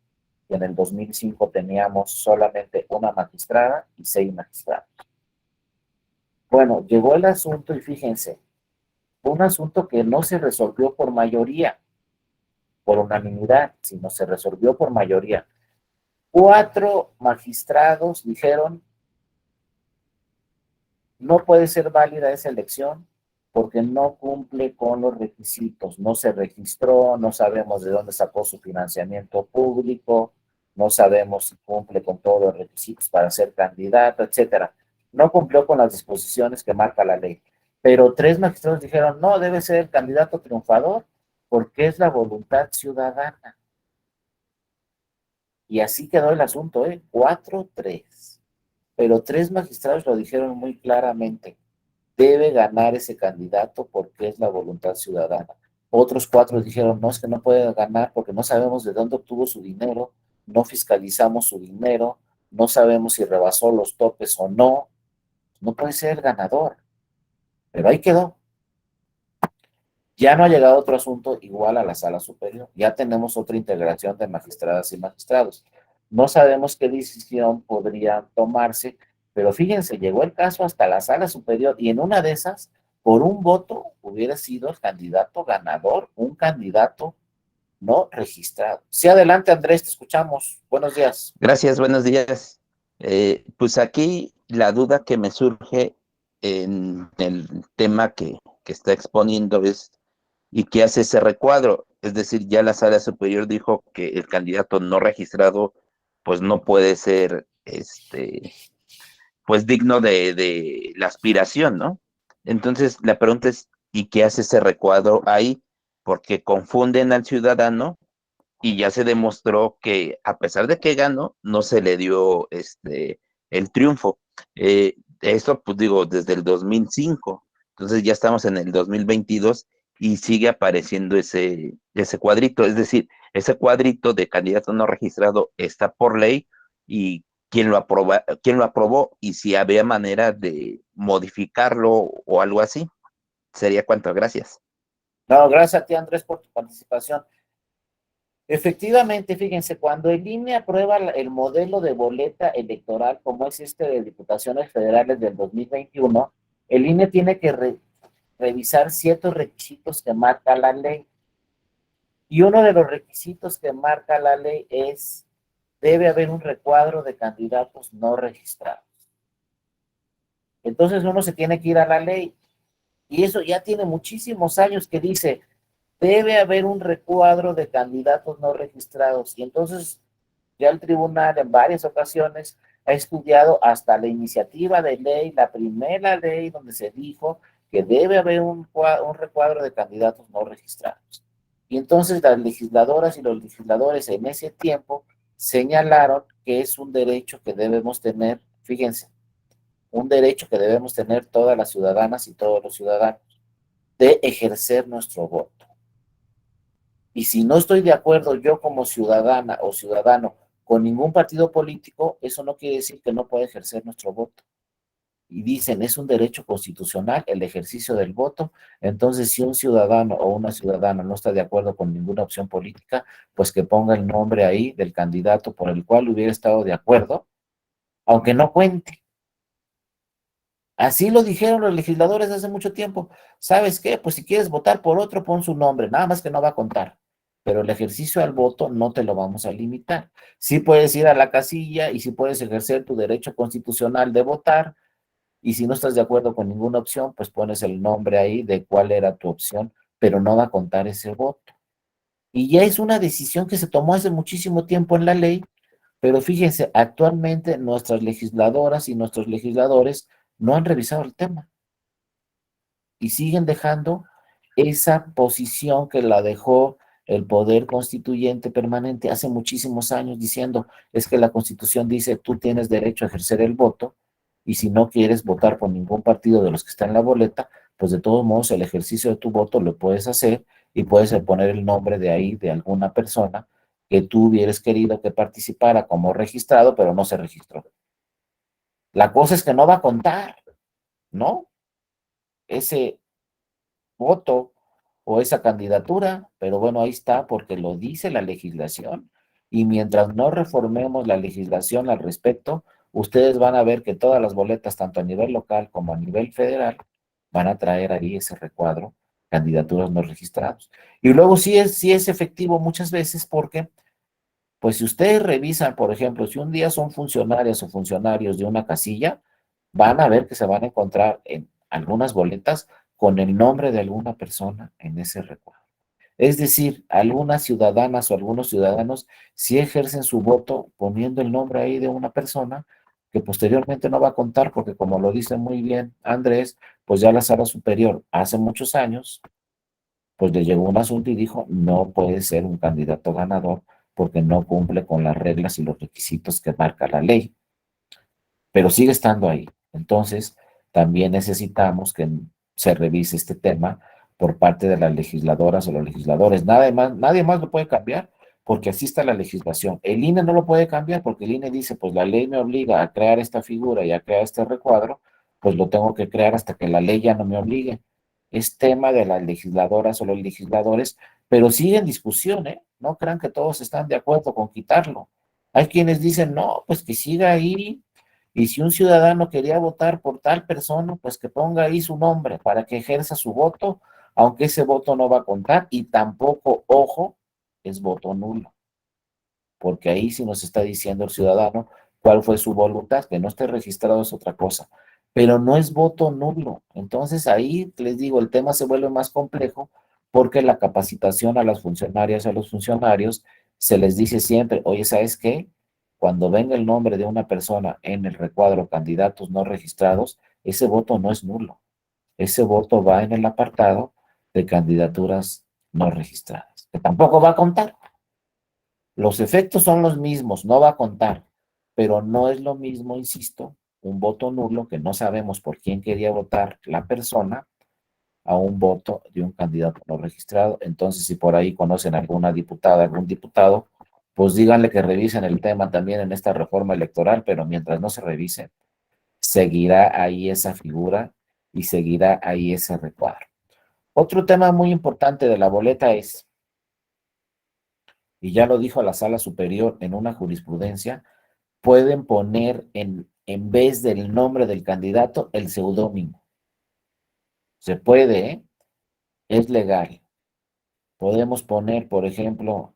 Y en el 2005 teníamos solamente una magistrada y 6 magistrados. Bueno, llegó el asunto y fíjense, fue un asunto que no se resolvió por mayoría, por unanimidad, sino se resolvió por mayoría. 4 magistrados dijeron, no puede ser válida esa elección porque no cumple con los requisitos, no se registró, no sabemos de dónde sacó su financiamiento público, no sabemos si cumple con todos los requisitos para ser candidato, etcétera. No cumplió con las disposiciones que marca la ley. Pero 3 magistrados dijeron, no, debe ser el candidato triunfador porque es la voluntad ciudadana. Y así quedó el asunto, 4-3. Pero 3 magistrados lo dijeron muy claramente. Debe ganar ese candidato porque es la voluntad ciudadana. Otros 4 dijeron, no, es que no puede ganar porque no sabemos de dónde obtuvo su dinero, no fiscalizamos su dinero, no sabemos si rebasó los topes o no. No puede ser el ganador. Pero ahí quedó. Ya no ha llegado otro asunto igual a la Sala Superior. Ya tenemos otra integración de magistradas y magistrados. No sabemos qué decisión podría tomarse, pero fíjense, llegó el caso hasta la Sala Superior y en una de esas, por un voto, hubiera sido el candidato ganador, un candidato no registrado. Sí, adelante, Andrés, te escuchamos. Buenos días. Gracias, buenos días. Pues aquí la duda que me surge en el tema que está exponiendo es, ¿y qué hace ese recuadro? Es decir, ya la sala superior dijo que el candidato no registrado pues no puede ser pues digno de la aspiración, ¿no? Entonces la pregunta es, ¿y qué hace ese recuadro ahí? Porque confunden al ciudadano y ya se demostró que a pesar de que ganó, no se le dio el triunfo. Esto, pues digo, desde el 2005, entonces ya estamos en el 2022 y sigue apareciendo ese cuadrito, es decir, ese cuadrito de candidato no registrado está por ley y quién lo aprobó y si había manera de modificarlo o algo así. Sería cuanto, gracias. No, gracias a ti, Andrés, por tu participación. Efectivamente, fíjense, cuando el INE aprueba el modelo de boleta electoral, como es este de diputaciones federales del 2021, el INE tiene que revisar ciertos requisitos que marca la ley. Y uno de los requisitos que marca la ley es, debe haber un recuadro de candidatos no registrados. Entonces uno se tiene que ir a la ley. Y eso ya tiene muchísimos años que dice, debe haber un recuadro de candidatos no registrados. Y entonces ya el tribunal en varias ocasiones ha estudiado hasta la iniciativa de ley, la primera ley donde se dijo que debe haber un recuadro de candidatos no registrados. Y entonces las legisladoras y los legisladores en ese tiempo señalaron que es un derecho que debemos tener, fíjense, un derecho que debemos tener todas las ciudadanas y todos los ciudadanos de ejercer nuestro voto. Y si no estoy de acuerdo yo como ciudadana o ciudadano con ningún partido político, eso no quiere decir que no pueda ejercer nuestro voto. Y dicen, es un derecho constitucional el ejercicio del voto. Entonces, si un ciudadano o una ciudadana no está de acuerdo con ninguna opción política, pues que ponga el nombre ahí del candidato por el cual hubiera estado de acuerdo, aunque no cuente. Así lo dijeron los legisladores hace mucho tiempo. ¿Sabes qué? Pues si quieres votar por otro, pon su nombre, nada más que no va a contar. Pero el ejercicio al voto no te lo vamos a limitar. Sí puedes ir a la casilla y sí puedes ejercer tu derecho constitucional de votar, y si no estás de acuerdo con ninguna opción, pues pones el nombre ahí de cuál era tu opción, pero no va a contar ese voto. Y ya es una decisión que se tomó hace muchísimo tiempo en la ley, pero fíjense, actualmente nuestras legisladoras y nuestros legisladores no han revisado el tema y siguen dejando esa posición que la dejó el poder constituyente permanente hace muchísimos años, diciendo, es que la Constitución dice, tú tienes derecho a ejercer el voto, y si no quieres votar por ningún partido de los que están en la boleta, pues de todos modos el ejercicio de tu voto lo puedes hacer y puedes poner el nombre de ahí de alguna persona que tú hubieras querido que participara como registrado, pero no se registró. La cosa es que no va a contar, ¿no? Ese voto o esa candidatura, pero bueno, ahí está porque lo dice la legislación, y mientras no reformemos la legislación al respecto, ustedes van a ver que todas las boletas, tanto a nivel local como a nivel federal, van a traer ahí ese recuadro, candidaturas no registradas. Y luego sí es efectivo muchas veces porque, pues si ustedes revisan, por ejemplo, si un día son funcionarias o funcionarios de una casilla, van a ver que se van a encontrar en algunas boletas con el nombre de alguna persona en ese recuadro. Es decir, algunas ciudadanas o algunos ciudadanos sí ejercen su voto poniendo el nombre ahí de una persona que posteriormente no va a contar porque, como lo dice muy bien Andrés, pues ya la sala superior hace muchos años pues le llegó un asunto y dijo, no puede ser un candidato ganador porque no cumple con las reglas y los requisitos que marca la ley, pero sigue estando ahí. Entonces, también necesitamos que se revise este tema por parte de las legisladoras o los legisladores. Nadie más lo puede cambiar porque así está la legislación. El INE no lo puede cambiar porque el INE dice, pues la ley me obliga a crear esta figura y a crear este recuadro, pues lo tengo que crear hasta que la ley ya no me obligue. Es tema de las legisladoras o los legisladores, pero sigue en discusión, ¿eh? No crean que todos están de acuerdo con quitarlo. Hay quienes dicen, no, pues que siga ahí, y si un ciudadano quería votar por tal persona, pues que ponga ahí su nombre para que ejerza su voto aunque ese voto no va a contar y tampoco, ojo, es voto nulo, porque ahí sí nos está diciendo el ciudadano cuál fue su voluntad, que no esté registrado es otra cosa, pero no es voto nulo. Entonces ahí les digo, el tema se vuelve más complejo porque la capacitación a las funcionarias y a los funcionarios se les dice siempre, oye, ¿sabes qué? Cuando venga el nombre de una persona en el recuadro candidatos no registrados, ese voto no es nulo. Ese voto va en el apartado de candidaturas no registradas, que tampoco va a contar. Los efectos son los mismos, no va a contar, pero no es lo mismo, insisto, un voto nulo que no sabemos por quién quería votar la persona a un voto de un candidato no registrado. Entonces, si por ahí conocen alguna diputada, algún diputado, pues díganle que revisen el tema también en esta reforma electoral, pero mientras no se revise, seguirá ahí esa figura y seguirá ahí ese recuadro. Otro tema muy importante de la boleta es, y ya lo dijo la Sala Superior en una jurisprudencia, pueden poner en vez del nombre del candidato el seudónimo. Se puede, ¿eh? Es legal. Podemos poner, por ejemplo,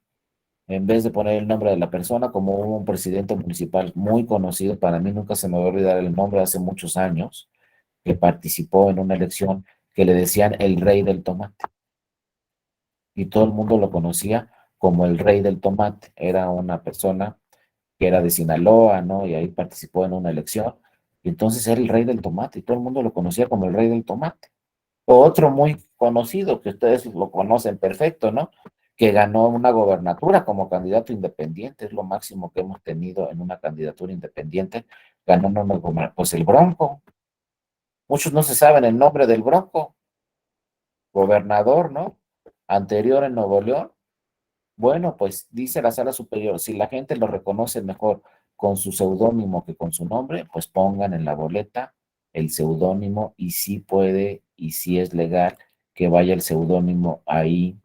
en vez de poner el nombre de la persona, como hubo un presidente municipal muy conocido, para mí nunca se me va a olvidar el nombre, hace muchos años, que participó en una elección que le decían el rey del tomate. Y todo el mundo lo conocía como el rey del tomate. Era una persona que era de Sinaloa, ¿no? Y ahí participó en una elección. Y entonces era el rey del tomate y todo el mundo lo conocía como el rey del tomate. O otro muy conocido, que ustedes lo conocen perfecto, ¿no? Que ganó una gobernatura como candidato independiente, es lo máximo que hemos tenido en una candidatura independiente, ganó una gobernatura, pues el Bronco. Muchos no se saben el nombre del Bronco, gobernador, ¿no? Anterior en Nuevo León. Bueno, pues dice la Sala Superior, si la gente lo reconoce mejor con su seudónimo que con su nombre, pues pongan en la boleta el seudónimo y sí puede y sí es legal que vaya el seudónimo ahí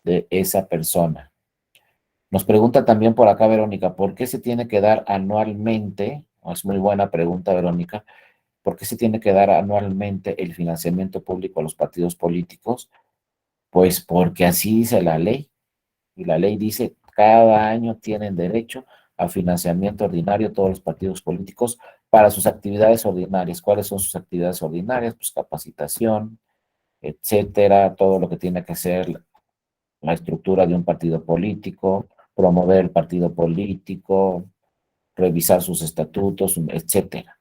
de esa persona. Nos pregunta también por acá Verónica, ¿por qué se tiene que dar anualmente? Es muy buena pregunta, Verónica. ¿Por qué se tiene que dar anualmente el financiamiento público a los partidos políticos? Pues porque así dice la ley. Y la ley dice, cada año tienen derecho a financiamiento ordinario todos los partidos políticos para sus actividades ordinarias. ¿Cuáles son sus actividades ordinarias? Pues capacitación, etcétera, todo lo que tiene que ser la estructura de un partido político, promover el partido político, revisar sus estatutos, etcétera.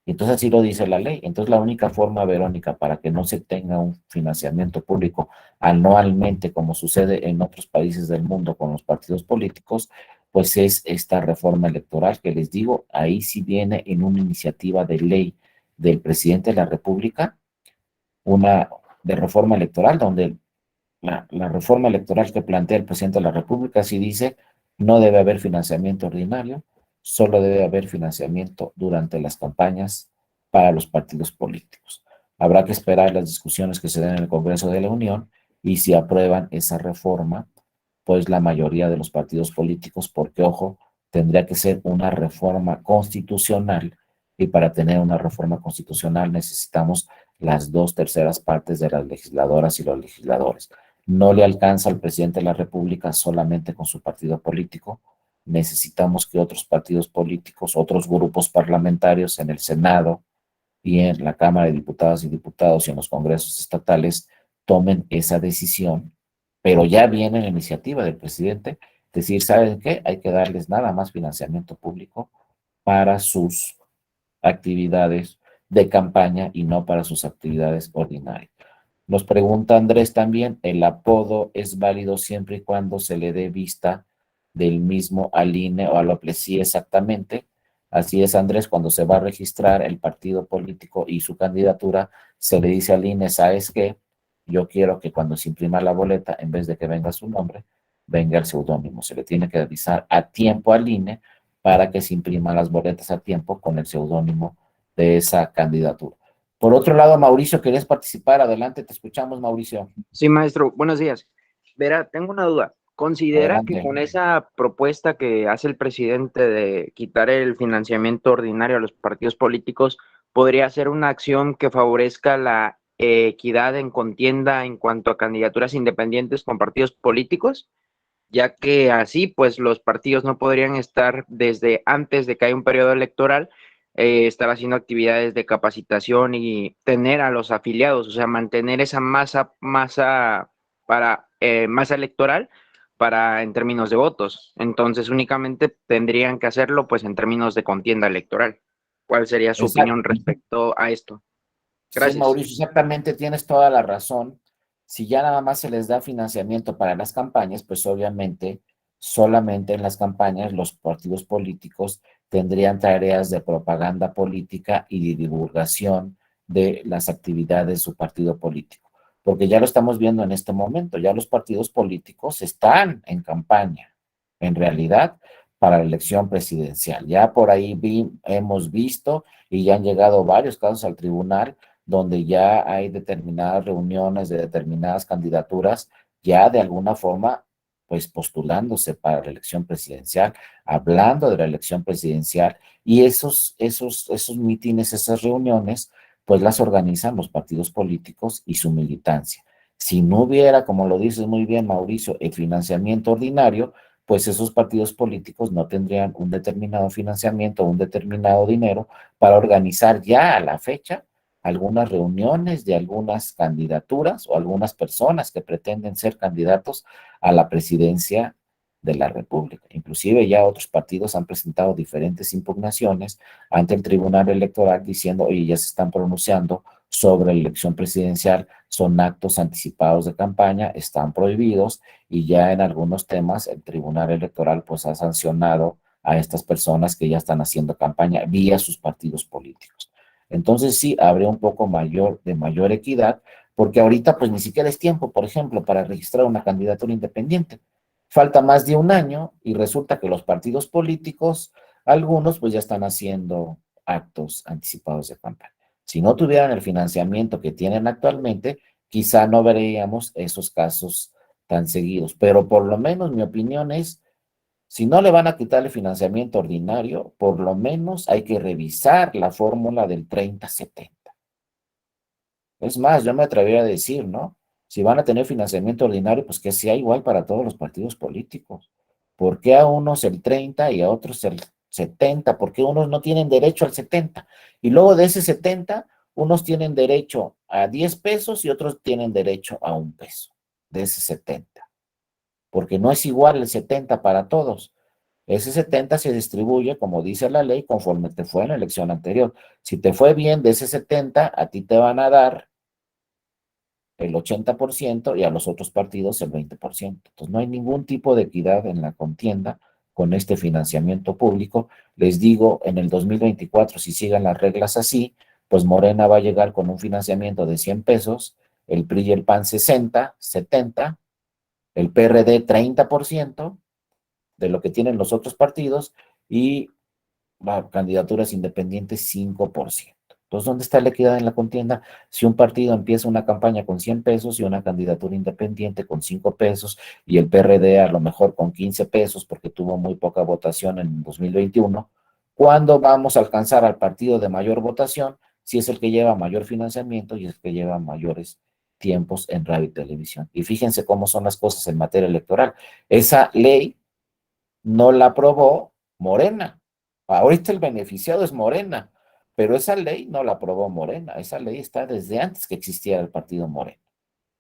Y entonces así lo dice la ley. Entonces la única forma, Verónica, para que no se tenga un financiamiento público anualmente, como sucede en otros países del mundo con los partidos políticos, pues es esta reforma electoral que les digo, ahí sí viene en una iniciativa de ley del presidente de la República, una de reforma electoral, donde la reforma electoral que plantea el presidente de la República sí dice, no debe haber financiamiento ordinario, solo debe haber financiamiento durante las campañas para los partidos políticos. Habrá que esperar las discusiones que se den en el Congreso de la Unión y si aprueban esa reforma, pues la mayoría de los partidos políticos, porque ojo, tendría que ser una reforma constitucional y para tener una reforma constitucional necesitamos las 2/3 de las legisladoras y los legisladores. No le alcanza al presidente de la República solamente con su partido político. Necesitamos que otros partidos políticos, otros grupos parlamentarios en el Senado y en la Cámara de Diputadas y Diputados y en los congresos estatales tomen esa decisión, pero ya viene la iniciativa del presidente, decir, ¿saben qué? Hay que darles nada más financiamiento público para sus actividades de campaña y no para sus actividades ordinarias. Nos pregunta Andrés también, ¿el apodo es válido siempre y cuando se le dé vista del mismo al INE o a la sí, exactamente? Así es, Andrés, cuando se va a registrar el partido político y su candidatura, se le dice al INE, ¿sabes qué? Yo quiero que cuando se imprima la boleta, en vez de que venga su nombre, venga el seudónimo. Se le tiene que avisar a tiempo al INE para que se impriman las boletas a tiempo con el seudónimo de esa candidatura. Por otro lado, Mauricio, ¿querías participar? Adelante, te escuchamos, Mauricio. Sí, maestro, buenos días. Verá, tengo una duda. ¿Considera Adelante. que con esa propuesta que hace el presidente de quitar el financiamiento ordinario a los partidos políticos, podría ser una acción que favorezca la equidad en contienda en cuanto a candidaturas independientes con partidos políticos, ya que así pues los partidos no podrían estar desde antes de que haya un periodo electoral, estar haciendo actividades de capacitación y tener a los afiliados, o sea, mantener esa masa electoral para en términos de votos. Entonces únicamente tendrían que hacerlo pues en términos de contienda electoral. ¿Cuál sería su Exacto. opinión respecto a esto? Sí, Gracias. Mauricio, exactamente, tienes toda la razón. Si ya nada más se les da financiamiento para las campañas, pues obviamente solamente en las campañas los partidos políticos tendrían tareas de propaganda política y de divulgación de las actividades de su partido político. Porque ya lo estamos viendo en este momento, ya los partidos políticos están en campaña, en realidad, para la elección presidencial. Ya por ahí hemos visto y ya han llegado varios casos al tribunal donde ya hay determinadas reuniones de determinadas candidaturas, ya de alguna forma, pues postulándose para la elección presidencial, hablando de la elección presidencial, y esos mítines, esas reuniones, pues las organizan los partidos políticos y su militancia. Si no hubiera, como lo dices muy bien, Mauricio, el financiamiento ordinario, pues esos partidos políticos no tendrían un determinado financiamiento, un determinado dinero para organizar ya a la fecha algunas reuniones de algunas candidaturas o algunas personas que pretenden ser candidatos a la presidencia de la República. Inclusive ya otros partidos han presentado diferentes impugnaciones ante el Tribunal Electoral diciendo, oye, ya se están pronunciando sobre la elección presidencial, son actos anticipados de campaña, están prohibidos y ya en algunos temas el Tribunal Electoral pues ha sancionado a estas personas que ya están haciendo campaña vía sus partidos políticos. Entonces sí, habría un poco de mayor equidad, porque ahorita pues ni siquiera es tiempo, por ejemplo, para registrar una candidatura independiente. Falta más de un año y resulta que los partidos políticos, algunos pues ya están haciendo actos anticipados de campaña. Si no tuvieran el financiamiento que tienen actualmente, quizá no veríamos esos casos tan seguidos, pero por lo menos mi opinión es, si no le van a quitar el financiamiento ordinario, por lo menos hay que revisar la fórmula del 30-70. Es más, yo me atrevería a decir, ¿no? Si van a tener financiamiento ordinario, pues que sea igual para todos los partidos políticos. ¿Por qué a unos el 30 y a otros el 70? ¿Por qué unos no tienen derecho al 70? Y luego de ese 70, unos tienen derecho a 10 pesos y otros tienen derecho a 1 peso de ese 70. Porque no es igual el 70 para todos. Ese 70 se distribuye, como dice la ley, conforme te fue en la elección anterior. Si te fue bien de ese 70, a ti te van a dar el 80% y a los otros partidos el 20%. Entonces no hay ningún tipo de equidad en la contienda con este financiamiento público. Les digo, en el 2024, si sigan las reglas así, pues Morena va a llegar con un financiamiento de 100 pesos, el PRI y el PAN 60, 70, el PRD 30% de lo que tienen los otros partidos y candidaturas independientes 5%. Entonces, ¿dónde está la equidad en la contienda? Si un partido empieza una campaña con 100 pesos y una candidatura independiente con 5 pesos y el PRD a lo mejor con 15 pesos porque tuvo muy poca votación en 2021, ¿cuándo vamos a alcanzar al partido de mayor votación si es el que lleva mayor financiamiento y es el que lleva mayores tiempos en radio y televisión? Y fíjense cómo son las cosas en materia electoral. Esa ley no la aprobó Morena. Ahorita el beneficiado es Morena, pero esa ley no la aprobó Morena. Esa ley está desde antes que existiera el partido Morena.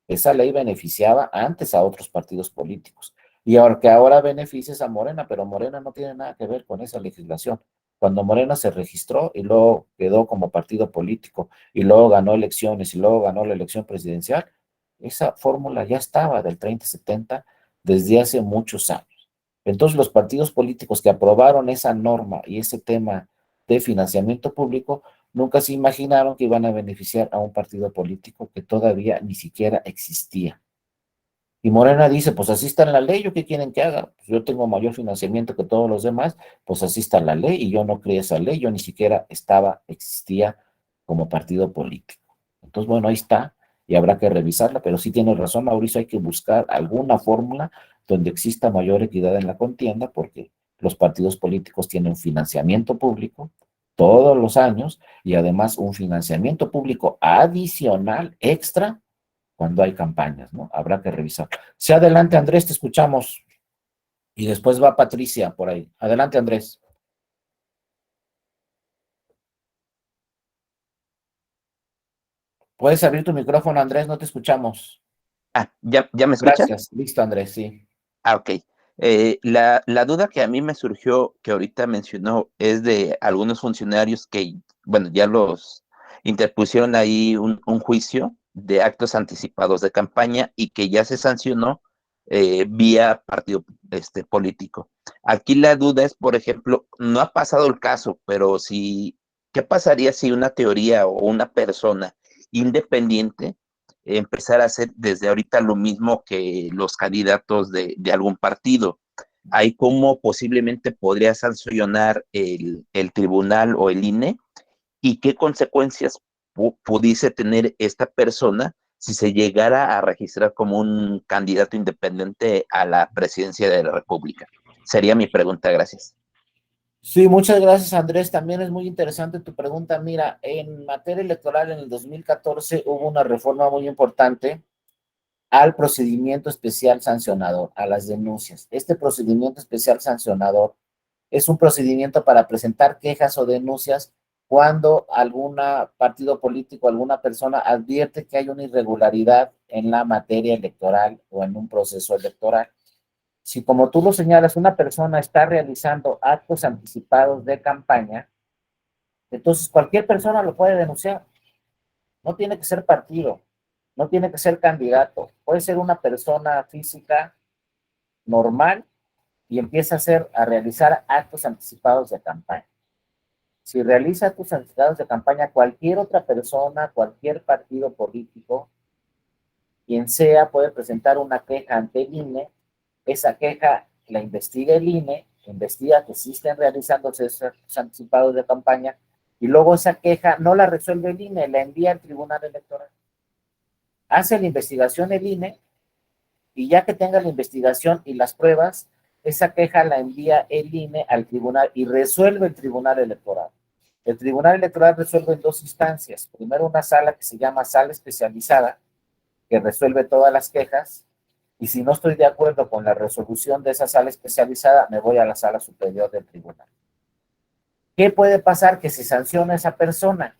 Esa ley beneficiaba antes a otros partidos políticos. Y ahora beneficias a Morena, pero Morena no tiene nada que ver con esa legislación. Cuando Morena se registró y luego quedó como partido político y luego ganó elecciones y luego ganó la elección presidencial, esa fórmula ya estaba del 30-70 desde hace muchos años. Entonces, los partidos políticos que aprobaron esa norma y ese tema de financiamiento público nunca se imaginaron que iban a beneficiar a un partido político que todavía ni siquiera existía. Y Morena dice, pues así está en la ley, ¿yo qué quieren que haga? Pues yo tengo mayor financiamiento que todos los demás, pues así está la ley y yo no creé esa ley, yo ni siquiera existía como partido político. Entonces, bueno, ahí está y habrá que revisarla, pero sí tiene razón, Mauricio, hay que buscar alguna fórmula donde exista mayor equidad en la contienda porque los partidos políticos tienen financiamiento público todos los años y además un financiamiento público adicional, extra, cuando hay campañas, ¿no? Habrá que revisar. Sí, adelante, Andrés, te escuchamos. Y después va Patricia por ahí. Adelante, Andrés. Puedes abrir tu micrófono, Andrés, no te escuchamos. ¿Ya me escuchan? Gracias. Listo, Andrés, sí. Ok. La duda que a mí me surgió, que ahorita mencionó, es de algunos funcionarios que, bueno, ya los interpusieron ahí un juicio de actos anticipados de campaña y que ya se sancionó vía partido político. Aquí la duda es, por ejemplo, no ha pasado el caso, pero si, ¿qué pasaría si una teoría o una persona independiente empezar a hacer desde ahorita lo mismo que los candidatos de algún partido? Ahí cómo posiblemente podría sancionar el tribunal o el INE y qué consecuencias pudiese tener esta persona si se llegara a registrar como un candidato independiente a la presidencia de la República. Sería mi pregunta, gracias. Sí, muchas gracias, Andrés. También es muy interesante tu pregunta. Mira, en materia electoral en el 2014 hubo una reforma muy importante al procedimiento especial sancionador, a las denuncias. Este procedimiento especial sancionador es un procedimiento para presentar quejas o denuncias cuando algún partido político, alguna persona advierte que hay una irregularidad en la materia electoral o en un proceso electoral. Si, como tú lo señalas, una persona está realizando actos anticipados de campaña, entonces cualquier persona lo puede denunciar. No tiene que ser partido, no tiene que ser candidato, puede ser una persona física normal y empieza a realizar actos anticipados de campaña. Si realiza actos anticipados de campaña cualquier otra persona, cualquier partido político, quien sea, puede presentar una queja ante el INE. Esa queja la investiga el INE, investiga que sí estén realizándose esos actos anticipados de campaña y luego esa queja no la resuelve el INE, la envía al Tribunal Electoral. Hace la investigación el INE y ya que tenga la investigación y las pruebas, esa queja la envía el INE al tribunal y resuelve el Tribunal Electoral. El Tribunal Electoral resuelve en dos instancias. Primero una sala que se llama sala especializada, que resuelve todas las quejas, y si no estoy de acuerdo con la resolución de esa sala especializada, me voy a la sala superior del tribunal. ¿Qué puede pasar? Que se sanciona a esa persona.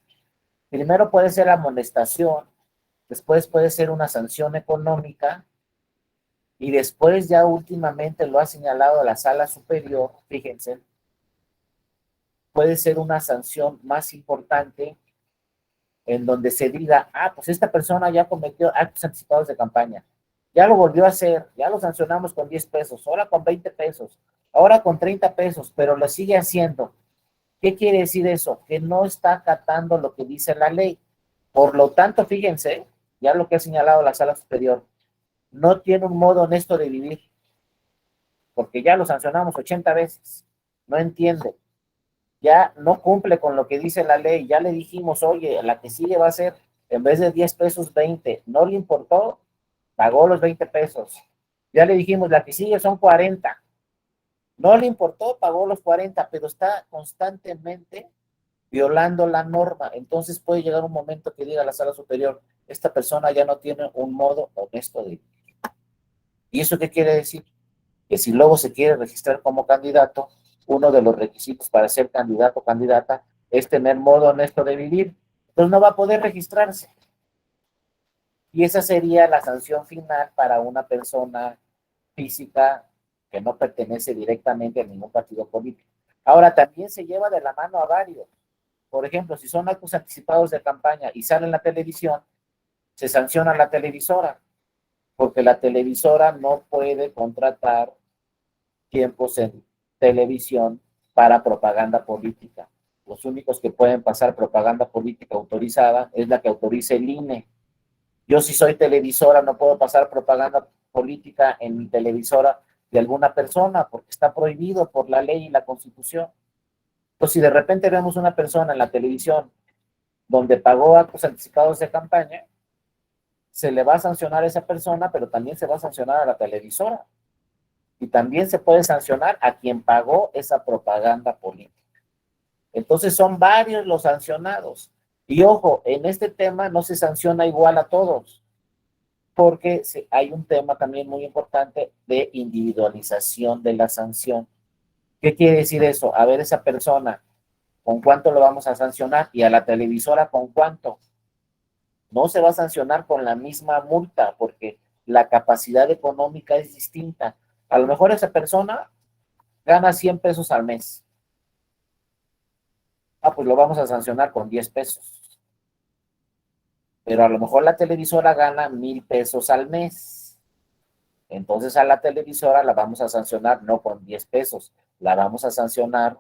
Primero puede ser amonestación, después puede ser una sanción económica, y después ya últimamente lo ha señalado la sala superior, fíjense, puede ser una sanción más importante en donde se diga, pues esta persona ya cometió actos anticipados de campaña, ya lo volvió a hacer, ya lo sancionamos con 10 pesos, ahora con 20 pesos, ahora con 30 pesos, pero lo sigue haciendo. ¿Qué quiere decir eso? Que no está acatando lo que dice la ley. Por lo tanto, fíjense, ya lo que ha señalado la sala superior, no tiene un modo honesto de vivir, porque ya lo sancionamos 80 veces, no entiende, ya no cumple con lo que dice la ley, ya le dijimos, oye, la que sigue va a ser, en vez de 10 pesos, 20, no le importó, pagó los 20 pesos, ya le dijimos, la que sigue son 40, no le importó, pagó los 40, pero está constantemente violando la norma. Entonces puede llegar un momento que diga la sala superior, esta persona ya no tiene un modo honesto de vivir. ¿Y eso qué quiere decir? Que si luego se quiere registrar como candidato, uno de los requisitos para ser candidato o candidata es tener modo honesto de vivir. Entonces no va a poder registrarse. Y esa sería la sanción final para una persona física que no pertenece directamente a ningún partido político. Ahora, también se lleva de la mano a varios. Por ejemplo, si son actos anticipados de campaña y sale en la televisión, se sanciona a la televisora, porque la televisora no puede contratar tiempos en televisión para propaganda política. Los únicos que pueden pasar propaganda política autorizada es la que autoriza el INE. Yo, si soy televisora, no puedo pasar propaganda política en mi televisora de alguna persona porque está prohibido por la ley y la Constitución. Entonces, si de repente vemos una persona en la televisión donde pagó actos anticipados de campaña, se le va a sancionar a esa persona, pero también se va a sancionar a la televisora. Y también se puede sancionar a quien pagó esa propaganda política. Entonces son varios los sancionados. Y ojo, en este tema no se sanciona igual a todos, porque hay un tema también muy importante de individualización de la sanción. ¿Qué quiere decir eso? A ver, esa persona, ¿con cuánto lo vamos a sancionar? Y a la televisora, ¿con cuánto? No se va a sancionar con la misma multa, porque la capacidad económica es distinta. A lo mejor esa persona gana 100 pesos al mes. Pues lo vamos a sancionar con 10 pesos. Pero a lo mejor la televisora gana 1,000 pesos al mes. Entonces a la televisora la vamos a sancionar no con 10 pesos, la vamos a sancionar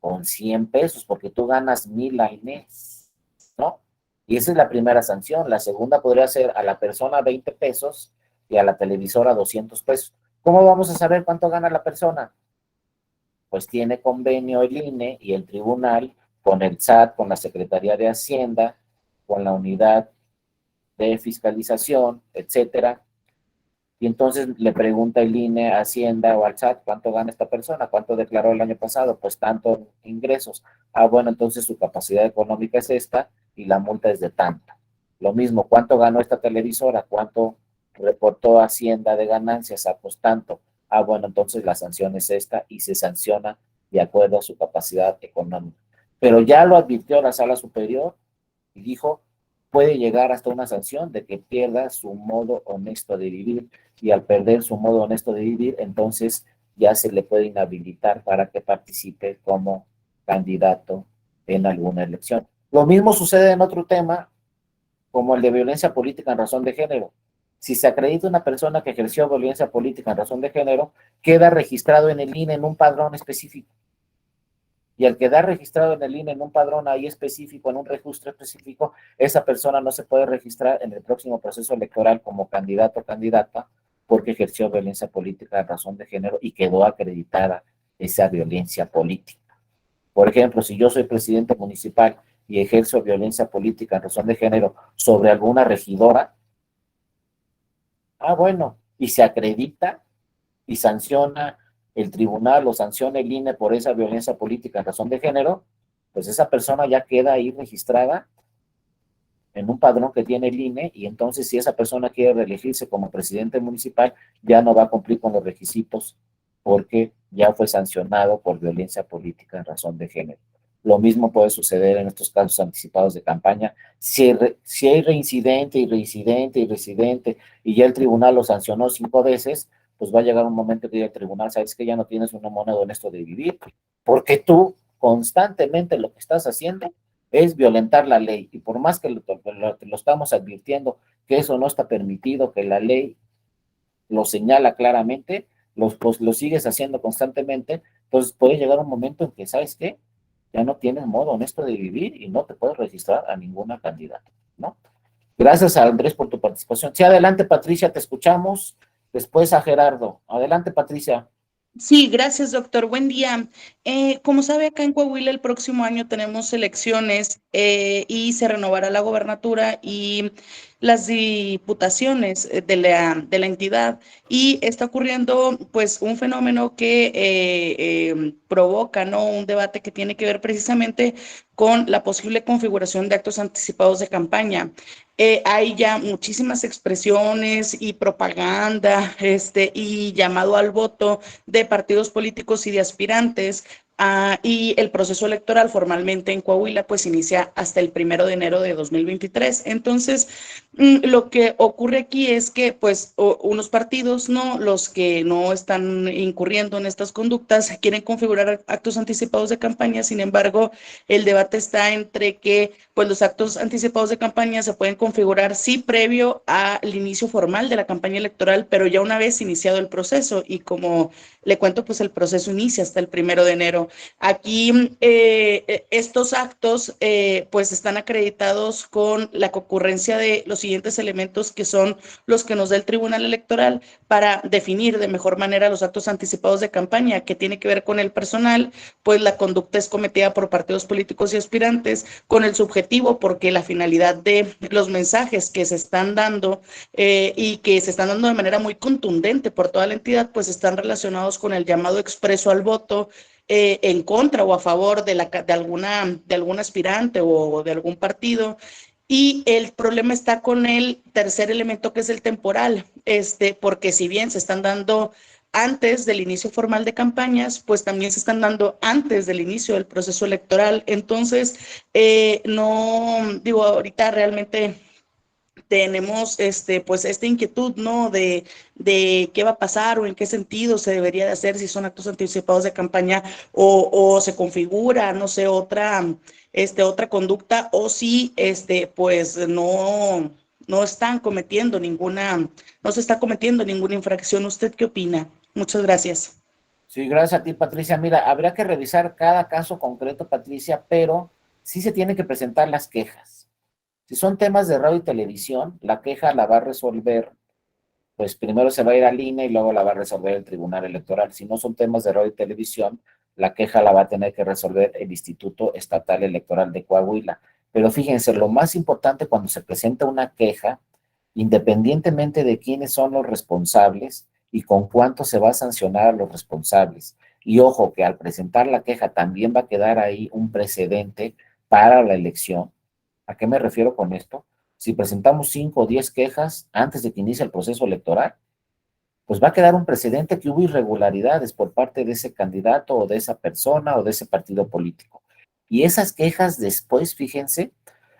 con 100 pesos, porque tú ganas 1,000 al mes, ¿no? Y esa es la primera sanción. La segunda podría ser a la persona 20 pesos y a la televisora 200 pesos. ¿Cómo vamos a saber cuánto gana la persona? Pues tiene convenio el INE y el tribunal con el SAT, con la Secretaría de Hacienda, con la unidad de fiscalización, etcétera. Y entonces le pregunta el INE a Hacienda o al SAT, ¿cuánto gana esta persona? ¿Cuánto declaró el año pasado? Pues tanto ingresos. Bueno, entonces su capacidad económica es esta y la multa es de tanto. Lo mismo, ¿cuánto ganó esta televisora? ¿Cuánto reportó Hacienda de ganancias? Pues tanto. Bueno, entonces la sanción es esta y se sanciona de acuerdo a su capacidad económica. Pero ya lo advirtió la Sala Superior y dijo, puede llegar hasta una sanción de que pierda su modo honesto de vivir, y al perder su modo honesto de vivir, entonces ya se le puede inhabilitar para que participe como candidato en alguna elección. Lo mismo sucede en otro tema, como el de violencia política en razón de género. Si se acredita una persona que ejerció violencia política en razón de género, queda registrado en el INE en un padrón específico. Y al quedar registrado en el INE en un padrón ahí específico, en un registro específico, esa persona no se puede registrar en el próximo proceso electoral como candidato o candidata porque ejerció violencia política en razón de género y quedó acreditada esa violencia política. Por ejemplo, si yo soy presidente municipal y ejerzo violencia política en razón de género sobre alguna regidora, bueno, y se acredita y sanciona el tribunal o sanciona el INE por esa violencia política en razón de género, pues esa persona ya queda ahí registrada en un padrón que tiene el INE, y entonces si esa persona quiere reelegirse como presidente municipal, ya no va a cumplir con los requisitos porque ya fue sancionado por violencia política en razón de género. Lo mismo puede suceder en estos casos anticipados de campaña. Si hay reincidente y reincidente y residente y ya el tribunal lo sancionó 5 veces, pues va a llegar un momento que el tribunal, sabes que ya no tienes una moneda honesto de vivir, porque tú constantemente lo que estás haciendo es violentar la ley, y por más que lo estamos advirtiendo que eso no está permitido, que la ley lo señala claramente, pues lo sigues haciendo constantemente, entonces puede llegar un momento en que, ¿sabes qué? Ya no tienes modo honesto de vivir y no te puedes registrar a ninguna candidata, ¿no? Gracias a Andrés por tu participación. Sí, adelante, Patricia, te escuchamos. Después a Gerardo. Adelante, Patricia. Sí, gracias, doctor. Buen día. Como sabe, acá en Coahuila el próximo año tenemos elecciones y se renovará la gobernatura y las diputaciones de la entidad. Y está ocurriendo pues un fenómeno que provoca, ¿no?, un debate que tiene que ver precisamente con la posible configuración de actos anticipados de campaña. Hay ya muchísimas expresiones y propaganda y llamado al voto de partidos políticos y de aspirantes, y el proceso electoral formalmente en Coahuila pues inicia hasta el 1 de enero de 2023. Entonces, lo que ocurre aquí es que pues unos partidos, no, los que no están incurriendo en estas conductas, quieren configurar actos anticipados de campaña. Sin embargo, el debate está entre que pues los actos anticipados de campaña se pueden configurar sí previo al inicio formal de la campaña electoral, pero ya una vez iniciado el proceso. Y como le cuento, pues el proceso inicia hasta el 1 de enero. Aquí estos actos pues están acreditados con la concurrencia de los siguientes elementos, que son los que nos da el Tribunal Electoral para definir de mejor manera los actos anticipados de campaña, que tiene que ver con el personal, pues la conducta es cometida por partidos políticos y aspirantes con el subjetivo, porque la finalidad de los mensajes que se están dando y que se están dando de manera muy contundente por toda la entidad, pues están relacionados con el llamado expreso al voto, en contra o a favor de algún aspirante o de algún partido. Y el problema está con el tercer elemento, que es el temporal, porque si bien se están dando antes del inicio formal de campañas, pues también se están dando antes del inicio del proceso electoral. Entonces, no, digo, ahorita realmente tenemos pues esta inquietud, ¿no? De qué va a pasar o en qué sentido se debería de hacer, si son actos anticipados de campaña o se configura, no sé, otra conducta, o si pues no están cometiendo no se está cometiendo ninguna infracción. ¿Usted qué opina? Muchas gracias. Sí, gracias a ti, Patricia. Mira, habría que revisar cada caso concreto, Patricia, pero sí se tienen que presentar las quejas. Si son temas de radio y televisión, la queja la va a resolver, pues primero se va a ir al INE y luego la va a resolver el Tribunal Electoral. Si no son temas de radio y televisión, la queja la va a tener que resolver el Instituto Estatal Electoral de Coahuila. Pero fíjense, lo más importante cuando se presenta una queja, independientemente de quiénes son los responsables y con cuánto se va a sancionar a los responsables. Y ojo, que al presentar la queja también va a quedar ahí un precedente para la elección. ¿A qué me refiero con esto? Si presentamos 5 o 10 quejas antes de que inicie el proceso electoral, pues va a quedar un precedente que hubo irregularidades por parte de ese candidato o de esa persona o de ese partido político. Y esas quejas después, fíjense,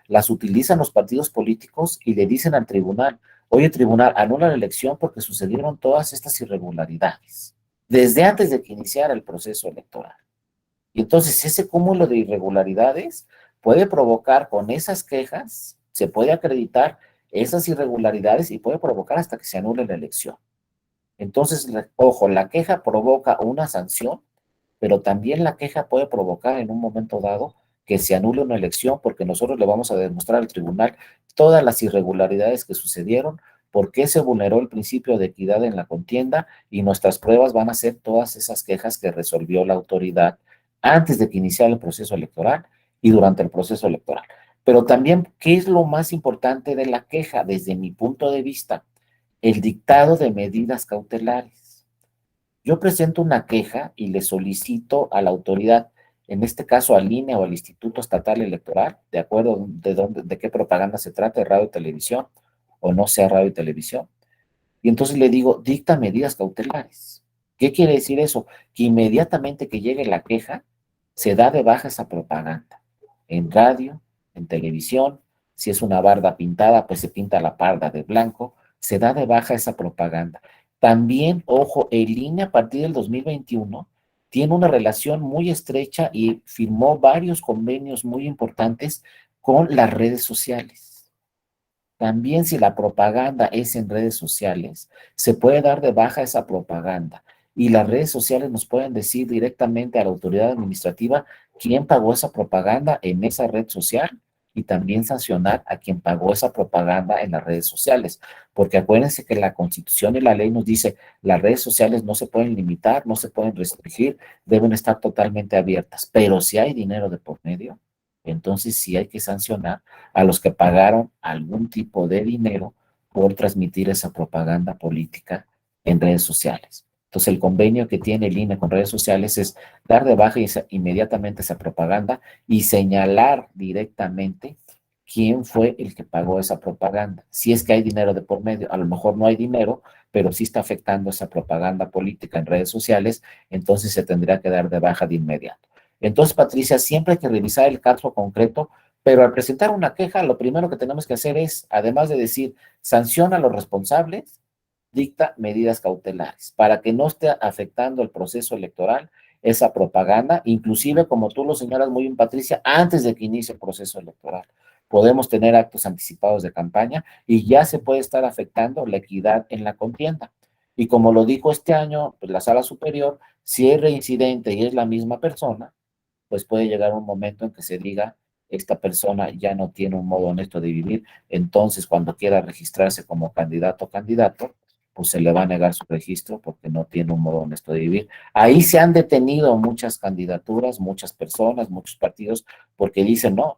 las utilizan los partidos políticos y le dicen al tribunal, oye, tribunal, anula la elección porque sucedieron todas estas irregularidades, desde antes de que iniciara el proceso electoral. Y entonces ese cúmulo de irregularidades puede provocar con esas quejas, se puede acreditar esas irregularidades y puede provocar hasta que se anule la elección. Entonces, ojo, la queja provoca una sanción, pero también la queja puede provocar en un momento dado que se anule una elección porque nosotros le vamos a demostrar al tribunal todas las irregularidades que sucedieron, por qué se vulneró el principio de equidad en la contienda y nuestras pruebas van a ser todas esas quejas que resolvió la autoridad antes de que iniciara el proceso electoral y durante el proceso electoral. Pero también, ¿qué es lo más importante de la queja desde mi punto de vista? El dictado de medidas cautelares. Yo presento una queja y le solicito a la autoridad, en este caso al INE o al Instituto Estatal Electoral, de acuerdo de qué propaganda se trata, de radio y televisión, o no sea radio y televisión. Y entonces le digo, dicta medidas cautelares. ¿Qué quiere decir eso? Que inmediatamente que llegue la queja, se da de baja esa propaganda. En radio, en televisión, si es una barda pintada, pues se pinta la barda de blanco, se da de baja esa propaganda. También, ojo, el INE a partir del 2021 tiene una relación muy estrecha y firmó varios convenios muy importantes con las redes sociales. También si la propaganda es en redes sociales, se puede dar de baja esa propaganda y las redes sociales nos pueden decir directamente a la autoridad administrativa quién pagó esa propaganda en esa red social y también sancionar a quien pagó esa propaganda en las redes sociales. Porque acuérdense que la Constitución y la ley nos dice las redes sociales no se pueden limitar, no se pueden restringir, deben estar totalmente abiertas. Pero si hay dinero de por medio, entonces sí hay que sancionar a los que pagaron algún tipo de dinero por transmitir esa propaganda política en redes sociales. Entonces, el convenio que tiene el INE con redes sociales es dar de baja inmediatamente esa propaganda y señalar directamente quién fue el que pagó esa propaganda. Si es que hay dinero de por medio, a lo mejor no hay dinero, pero sí está afectando esa propaganda política en redes sociales, entonces se tendría que dar de baja de inmediato. Entonces, Patricia, siempre hay que revisar el caso concreto, pero al presentar una queja, lo primero que tenemos que hacer es, además de decir, sanciona a los responsables, dicta medidas cautelares para que no esté afectando el proceso electoral esa propaganda, inclusive como tú lo señalas muy bien, Patricia, antes de que inicie el proceso electoral. Podemos tener actos anticipados de campaña y ya se puede estar afectando la equidad en la contienda. Y como lo dijo este año, pues la Sala Superior, si es reincidente y es la misma persona, pues puede llegar un momento en que se diga, esta persona ya no tiene un modo honesto de vivir, entonces cuando quiera registrarse como candidato o candidato, pues se le va a negar su registro porque no tiene un modo honesto de vivir. Ahí se han detenido muchas candidaturas, muchas personas, muchos partidos, porque dicen, no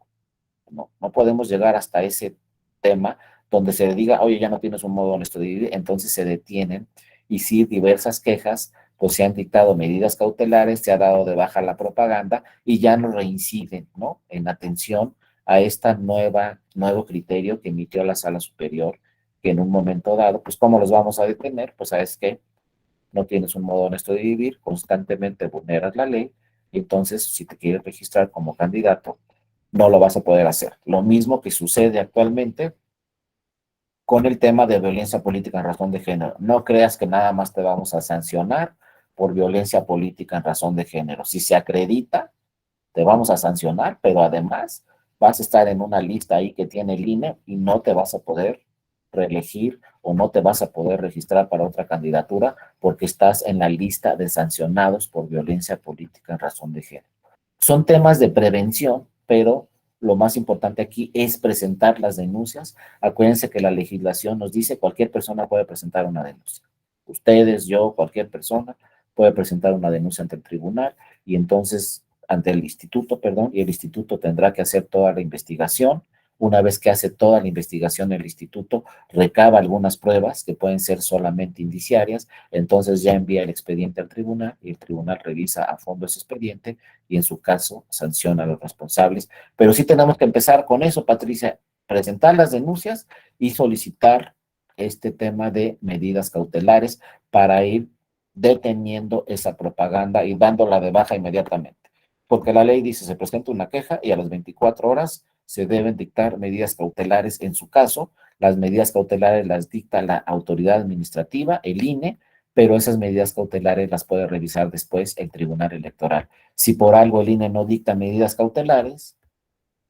podemos llegar hasta ese tema donde se diga, oye, ya no tienes un modo honesto de vivir, entonces se detienen y sí diversas quejas pues se han dictado medidas cautelares, se ha dado de baja la propaganda y ya no reinciden, ¿no?, en atención a esta nuevo criterio que emitió la Sala Superior, que en un momento dado, pues ¿cómo los vamos a detener? Pues sabes que no tienes un modo honesto de vivir, constantemente vulneras la ley, y entonces si te quieres registrar como candidato, no lo vas a poder hacer. Lo mismo que sucede actualmente con el tema de violencia política en razón de género. No creas que nada más te vamos a sancionar por violencia política en razón de género. Si se acredita, te vamos a sancionar, pero además vas a estar en una lista ahí que tiene el INE y no te vas a poder reelegir o no te vas a poder registrar para otra candidatura porque estás en la lista de sancionados por violencia política en razón de género. Son temas de prevención, pero lo más importante aquí es presentar las denuncias. Acuérdense que la legislación nos dice cualquier persona puede presentar una denuncia. Ustedes, yo, cualquier persona puede presentar una denuncia ante el tribunal y entonces ante el instituto, perdón, y el instituto tendrá que hacer toda la investigación. Una vez que hace toda la investigación el instituto, recaba algunas pruebas que pueden ser solamente indiciarias, entonces ya envía el expediente al tribunal y el tribunal revisa a fondo ese expediente y en su caso sanciona a los responsables. Pero sí tenemos que empezar con eso, Patricia, presentar las denuncias y solicitar este tema de medidas cautelares para ir deteniendo esa propaganda y dándola de baja inmediatamente. Porque la ley dice, se presenta una queja y a las 24 horas se deben dictar medidas cautelares en su caso. Las medidas cautelares las dicta la autoridad administrativa, el INE, pero esas medidas cautelares las puede revisar después el Tribunal Electoral. Si por algo el INE no dicta medidas cautelares,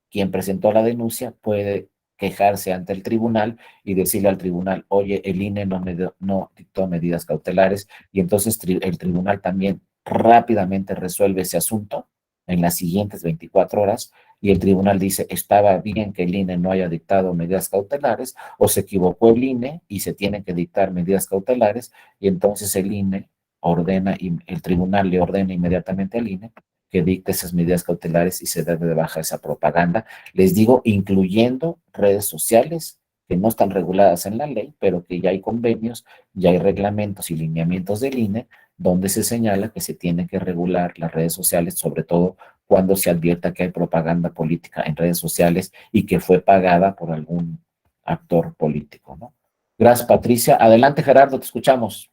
quien presentó la denuncia puede quejarse ante el tribunal y decirle al tribunal, oye, el INE no dictó medidas cautelares, y entonces el tribunal también rápidamente resuelve ese asunto en las siguientes 24 horas, y el tribunal dice, estaba bien que el INE no haya dictado medidas cautelares, o se equivocó el INE y se tienen que dictar medidas cautelares, y entonces el INE ordena, y el tribunal le ordena inmediatamente al INE que dicte esas medidas cautelares y se dé de baja esa propaganda. Les digo, incluyendo redes sociales que no están reguladas en la ley, pero que ya hay convenios, ya hay reglamentos y lineamientos del INE, donde se señala que se tiene que regular las redes sociales, sobre todo cuando se advierta que hay propaganda política en redes sociales y que fue pagada por algún actor político, ¿no? Gracias, Patricia. Adelante, Gerardo, te escuchamos.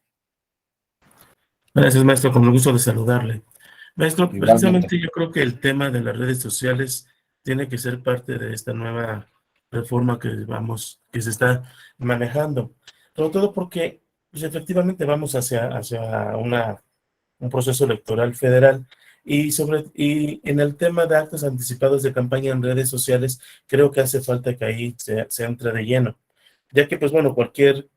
Gracias, maestro, con el gusto de saludarle. Maestro, Igualmente. precisamente yo creo que el tema de las redes sociales tiene que ser parte de esta nueva reforma que se está manejando. Sobre todo porque, pues, efectivamente vamos hacia un proceso electoral federal y en el tema de actos anticipados de campaña en redes sociales, creo que hace falta que ahí se entre de lleno, ya que, pues bueno, cualquier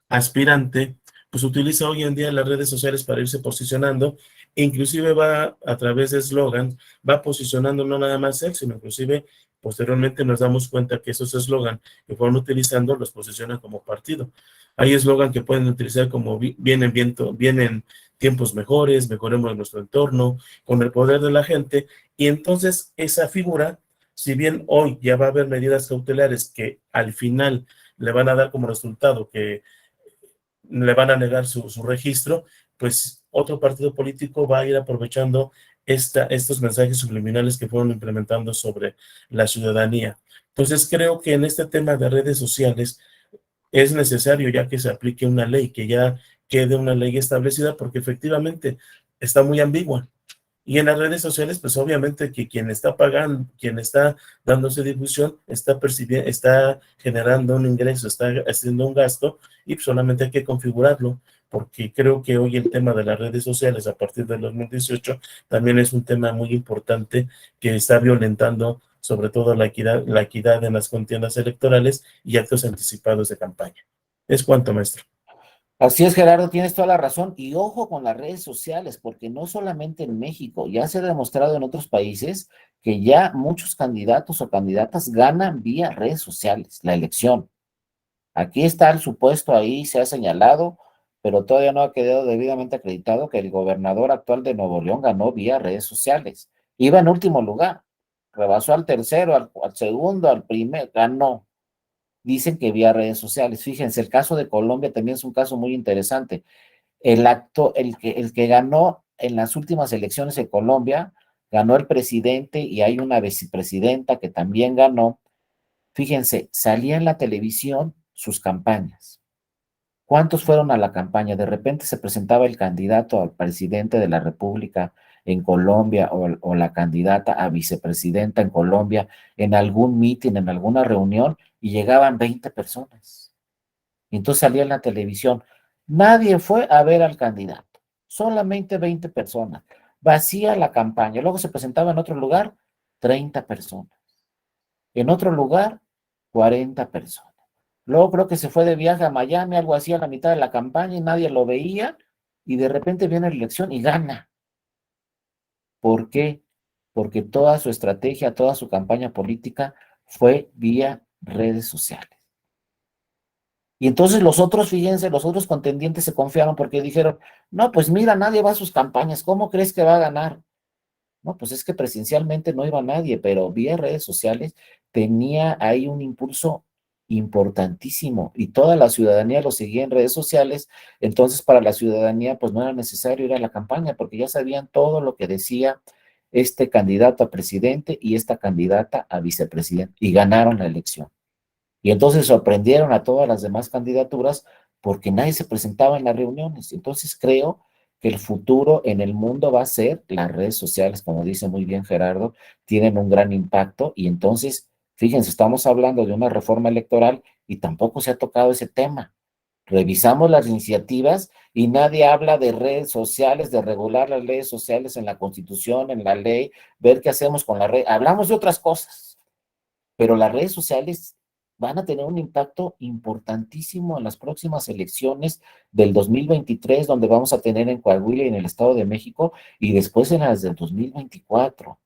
aspirante pues utiliza hoy en día las redes sociales para irse posicionando, e inclusive va a través de eslogan, va posicionando no nada más él, sino inclusive posteriormente nos damos cuenta que esos eslogan que fueron utilizando los posicionan como partido. Hay eslogan que pueden utilizar como vienen tiempos mejores, mejoremos nuestro entorno, con el poder de la gente, y entonces esa figura, si bien hoy ya va a haber medidas cautelares que al final le van a dar como resultado que le van a negar su registro, pues otro partido político va a ir aprovechando estos mensajes subliminales que fueron implementando sobre la ciudadanía. Entonces creo que en este tema de redes sociales es necesario ya que se aplique una ley, que ya quede una ley establecida, porque efectivamente está muy ambigua. Y en las redes sociales, pues obviamente que quien está pagando, quien está dándose difusión, está percibiendo, está generando un ingreso, está haciendo un gasto, y solamente hay que configurarlo, porque creo que hoy el tema de las redes sociales a partir del 2018 también es un tema muy importante que está violentando sobre todo la equidad en las contiendas electorales y actos anticipados de campaña. Es cuanto, maestro. Así es, Gerardo, tienes toda la razón. Y ojo con las redes sociales, porque no solamente en México, ya se ha demostrado en otros países que ya muchos candidatos o candidatas ganan vía redes sociales la elección. Aquí está el supuesto, ahí se ha señalado, pero todavía no ha quedado debidamente acreditado que el gobernador actual de Nuevo León ganó vía redes sociales. Iba en último lugar, rebasó al tercero, al segundo, al primero, ganó. Dicen que vía redes sociales. Fíjense, el caso de Colombia también es un caso muy interesante. el que ganó en las últimas elecciones en Colombia, ganó el presidente y hay una vicepresidenta que también ganó. Fíjense, salía en la televisión sus campañas. ¿Cuántos fueron a la campaña? De repente se presentaba el candidato al presidente de la República en Colombia o la candidata a vicepresidenta en Colombia en algún mitin, en alguna reunión, y llegaban 20 personas. Y entonces salía en la televisión. Nadie fue a ver al candidato, solamente 20 personas. Vacía la campaña. Luego se presentaba en otro lugar, 30 personas. En otro lugar, 40 personas. Luego creo que se fue de viaje a Miami, algo así, a la mitad de la campaña y nadie lo veía, y de repente viene la elección y gana. ¿Por qué? Porque toda su estrategia, toda su campaña política fue vía redes sociales. Y entonces los otros, fíjense, los otros contendientes se confiaron porque dijeron, no, pues mira, nadie va a sus campañas, ¿cómo crees que va a ganar? No, pues es que presencialmente no iba nadie, pero vía redes sociales tenía ahí un impulso importantísimo y toda la ciudadanía lo seguía en redes sociales. Entonces para la ciudadanía pues no era necesario ir a la campaña porque ya sabían todo lo que decía este candidato a presidente y esta candidata a vicepresidente y ganaron la elección. Y entonces sorprendieron a todas las demás candidaturas porque nadie se presentaba en las reuniones. Entonces creo que el futuro en el mundo va a ser las redes sociales, como dice muy bien Gerardo, tienen un gran impacto y entonces, fíjense, estamos hablando de una reforma electoral y tampoco se ha tocado ese tema. Revisamos las iniciativas y nadie habla de redes sociales, de regular las redes sociales en la Constitución, en la ley, ver qué hacemos con la red. Hablamos de otras cosas, pero las redes sociales van a tener un impacto importantísimo en las próximas elecciones del 2023, donde vamos a tener en Coahuila y en el Estado de México, y después en las del 2024.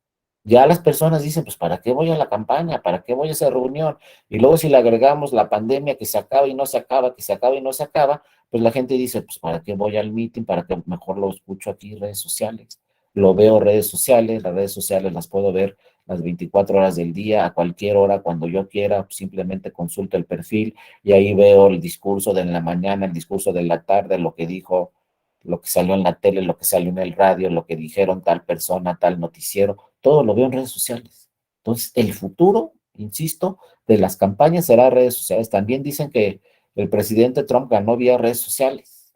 Ya las personas dicen, pues, ¿para qué voy a la campaña? ¿Para qué voy a esa reunión? Y luego si le agregamos la pandemia que se acaba y no se acaba, que se acaba y no se acaba, pues la gente dice, pues, ¿para qué voy al meeting? ¿Para qué mejor lo escucho aquí en redes sociales? Lo veo en redes sociales, las redes sociales las puedo ver las 24 horas del día, a cualquier hora, cuando yo quiera, simplemente consulto el perfil y ahí veo el discurso de la mañana, el discurso de la tarde, lo que dijo, lo que salió en la tele, lo que salió en el radio, lo que dijeron tal persona, tal noticiero, todo lo veo en redes sociales. Entonces, el futuro, insisto, de las campañas será redes sociales. También dicen que el presidente Trump ganó vía redes sociales.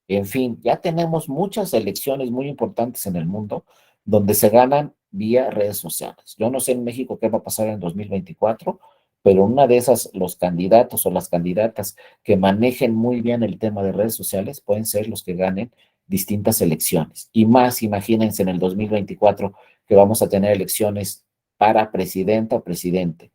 En fin, ya tenemos muchas elecciones muy importantes en el mundo donde se ganan vía redes sociales. Yo no sé en México qué va a pasar en 2024, pero una de esas, los candidatos o las candidatas que manejen muy bien el tema de redes sociales pueden ser los que ganen distintas elecciones. Y más, imagínense en el 2024 que vamos a tener elecciones para presidenta o presidente,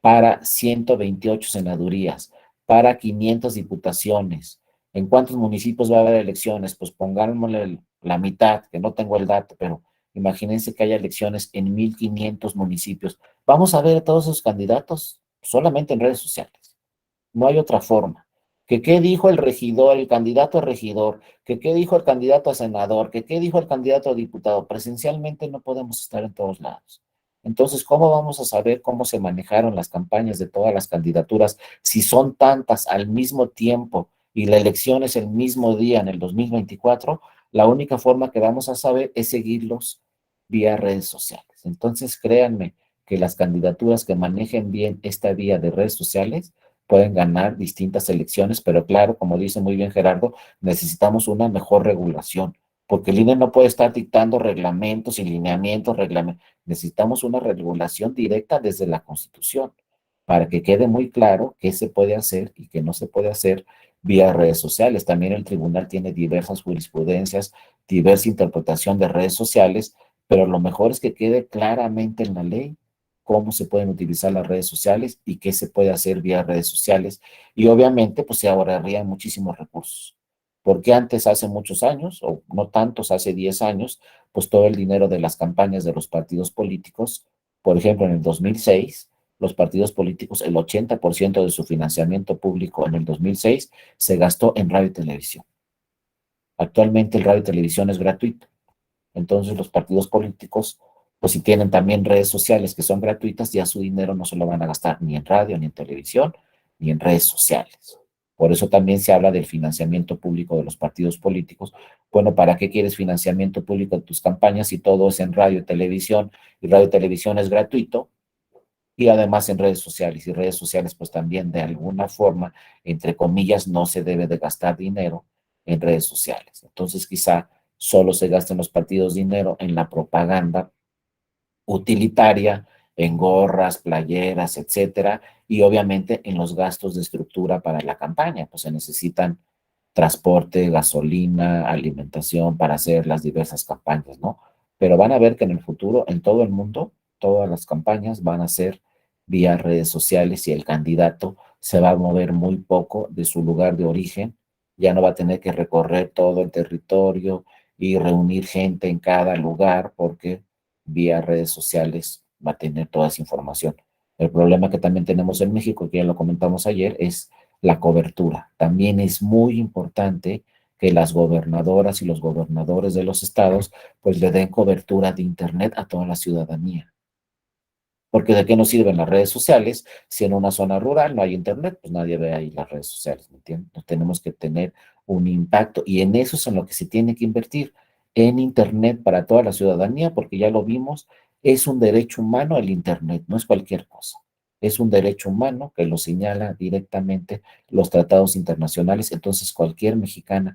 para 128 senadurías, para 500 diputaciones. ¿En cuántos municipios va a haber elecciones? Pues pongámosle la mitad, que no tengo el dato, pero imagínense que haya elecciones en 1,500 municipios. Vamos a ver a todos esos candidatos solamente en redes sociales. No hay otra forma. Que qué dijo el regidor, el candidato a regidor, que qué dijo el candidato a senador, que qué dijo el candidato a diputado. Presencialmente no podemos estar en todos lados. Entonces, ¿cómo vamos a saber cómo se manejaron las campañas de todas las candidaturas si son tantas al mismo tiempo y la elección es el mismo día en el 2024? La única forma que vamos a saber es seguirlos vía redes sociales. Entonces, créanme que las candidaturas que manejen bien esta vía de redes sociales pueden ganar distintas elecciones, pero claro, como dice muy bien Gerardo, necesitamos una mejor regulación, porque el INE no puede estar dictando reglamentos y lineamientos, necesitamos una regulación directa desde la Constitución, para que quede muy claro qué se puede hacer y qué no se puede hacer vía redes sociales. También el tribunal tiene diversas jurisprudencias, diversa interpretación de redes sociales, pero lo mejor es que quede claramente en la ley cómo se pueden utilizar las redes sociales y qué se puede hacer vía redes sociales. Y obviamente, pues se ahorrarían muchísimos recursos. Porque antes, hace muchos años, o no tantos, hace 10 años, pues todo el dinero de las campañas de los partidos políticos, por ejemplo, en el 2006, los partidos políticos, el 80% de su financiamiento público en el 2006 se gastó en radio y televisión. Actualmente el radio y televisión es gratuito. Entonces los partidos políticos, pues si tienen también redes sociales que son gratuitas, ya su dinero no se lo van a gastar ni en radio, ni en televisión, ni en redes sociales. Por eso también se habla del financiamiento público de los partidos políticos. Bueno, ¿para qué quieres financiamiento público en tus campañas si todo es en radio y televisión? Y radio y televisión es gratuito, y además en redes sociales. Y redes sociales, pues también de alguna forma, entre comillas, no se debe de gastar dinero en redes sociales. Entonces quizá solo se gasten los partidos dinero en la propaganda utilitaria, en gorras, playeras, etcétera, y obviamente en los gastos de estructura para la campaña, pues se necesitan transporte, gasolina, alimentación para hacer las diversas campañas, ¿no? Pero van a ver que en el futuro, en todo el mundo, todas las campañas van a ser vía redes sociales y el candidato se va a mover muy poco de su lugar de origen, ya no va a tener que recorrer todo el territorio y reunir gente en cada lugar porque vía redes sociales va a tener toda esa información. El problema que también tenemos en México, que ya lo comentamos ayer, es la cobertura. También es muy importante que las gobernadoras y los gobernadores de los estados pues le den cobertura de internet a toda la ciudadanía. Porque de qué nos sirven las redes sociales si en una zona rural no hay internet, pues nadie ve ahí las redes sociales, ¿me entiendes? Entonces tenemos que tener un impacto y en eso es en lo que se tiene que invertir, en internet para toda la ciudadanía, porque ya lo vimos, es un derecho humano el internet, no es cualquier cosa. Es un derecho humano que lo señala directamente los tratados internacionales, entonces cualquier mexicano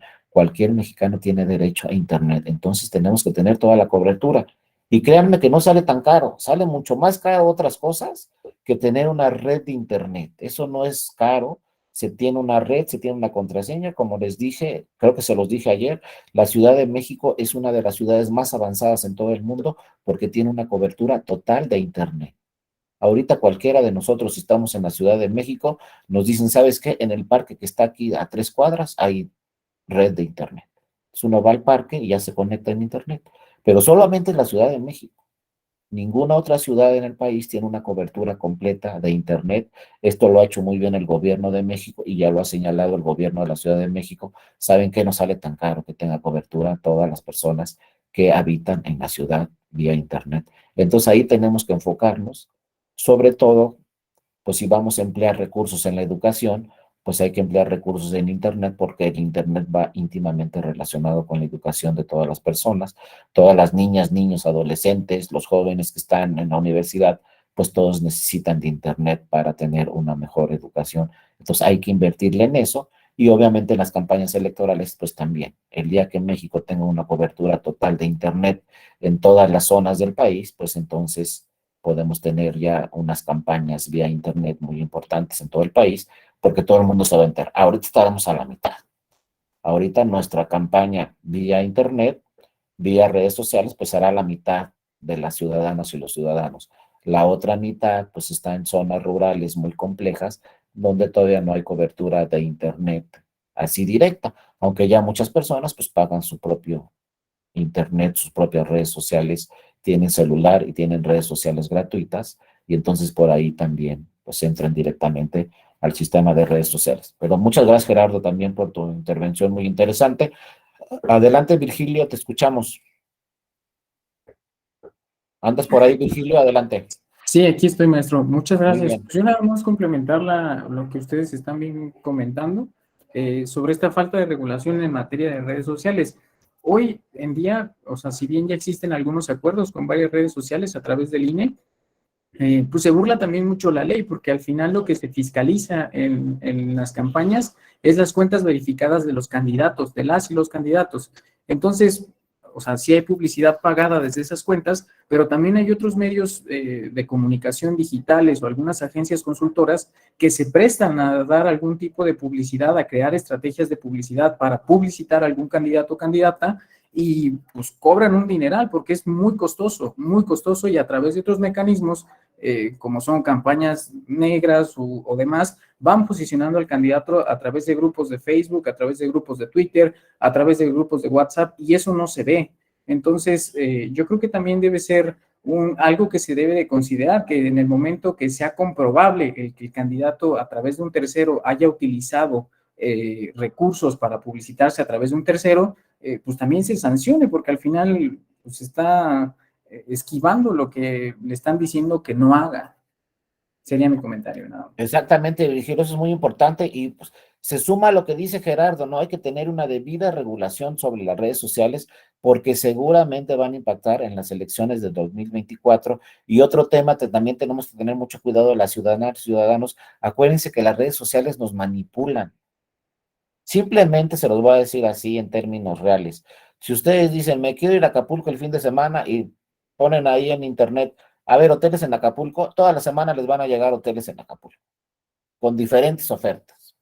tiene derecho a internet, entonces tenemos que tener toda la cobertura. Y créanme que no sale tan caro, sale mucho más caro otras cosas que tener una red de internet. Eso no es caro, se tiene una red, se tiene una contraseña, como les dije, creo que se los dije ayer, la Ciudad de México es una de las ciudades más avanzadas en todo el mundo porque tiene una cobertura total de internet. Ahorita cualquiera de nosotros, si estamos en la Ciudad de México, nos dicen, ¿sabes qué? En el parque que está aquí a 3 cuadras hay red de internet. Entonces uno va al parque y ya se conecta en internet, pero solamente en la Ciudad de México. Ninguna otra ciudad en el país tiene una cobertura completa de internet. Esto lo ha hecho muy bien el gobierno de México y ya lo ha señalado el gobierno de la Ciudad de México. Saben que no sale tan caro que tenga cobertura todas las personas que habitan en la ciudad vía internet. Entonces ahí tenemos que enfocarnos, sobre todo pues si vamos a emplear recursos en la educación, pues hay que emplear recursos en Internet porque el Internet va íntimamente relacionado con la educación de todas las personas, todas las niñas, niños, adolescentes, los jóvenes que están en la universidad, pues todos necesitan de Internet para tener una mejor educación. Entonces hay que invertirle en eso y obviamente en las campañas electorales, pues también. El día que México tenga una cobertura total de Internet en todas las zonas del país, pues entonces podemos tener ya unas campañas vía internet muy importantes en todo el país, porque todo el mundo se va a enterar. Ahorita estaremos a la mitad. Ahorita nuestra campaña vía internet, vía redes sociales, pues será la mitad de las ciudadanas y los ciudadanos. La otra mitad, pues está en zonas rurales muy complejas, donde todavía no hay cobertura de internet así directa, aunque ya muchas personas pues pagan su propio internet, sus propias redes sociales, tienen celular y tienen redes sociales gratuitas y entonces por ahí también pues entran directamente al sistema de redes sociales. Pero muchas gracias Gerardo también por tu intervención muy interesante. Adelante Virgilio, te escuchamos. ¿Andas por ahí Virgilio? Adelante. Sí, aquí estoy, maestro. Muchas Muy gracias. bien. Pues yo nada más complementar lo que ustedes están bien comentando sobre esta falta de regulación en materia de redes sociales. Hoy en día, o sea, si bien ya existen algunos acuerdos con varias redes sociales a través del INE, pues se burla también mucho la ley, porque al final lo que se fiscaliza en las campañas es las cuentas verificadas de los candidatos, de las y los candidatos. Entonces, o sea, sí hay publicidad pagada desde esas cuentas, pero también hay otros medios de comunicación digitales o algunas agencias consultoras que se prestan a dar algún tipo de publicidad, a crear estrategias de publicidad para publicitar a algún candidato o candidata, y pues cobran un dineral porque es muy costoso y a través de otros mecanismos, como son campañas negras o demás, van posicionando al candidato a través de grupos de Facebook, a través de grupos de Twitter, a través de grupos de WhatsApp, y eso no se ve. Entonces, yo creo que también debe ser algo que se debe de considerar, que en el momento que sea comprobable que el candidato a través de un tercero haya utilizado recursos para publicitarse a través de un tercero, pues también se sancione, porque al final pues está esquivando lo que le están diciendo que no haga. Sería mi comentario, ¿no? Exactamente, Virgilio, eso es muy importante y pues Se suma a lo que dice Gerardo, ¿no? Hay que tener una debida regulación sobre las redes sociales porque seguramente van a impactar en las elecciones de 2024. Y otro tema que también tenemos que tener mucho cuidado de las ciudadanos, acuérdense que las redes sociales nos manipulan. Simplemente se los voy a decir así en términos reales. Si ustedes dicen, me quiero ir a Acapulco el fin de semana y ponen ahí en internet, a ver, hoteles en Acapulco, toda la semana les van a llegar hoteles en Acapulco, con diferentes ofertas.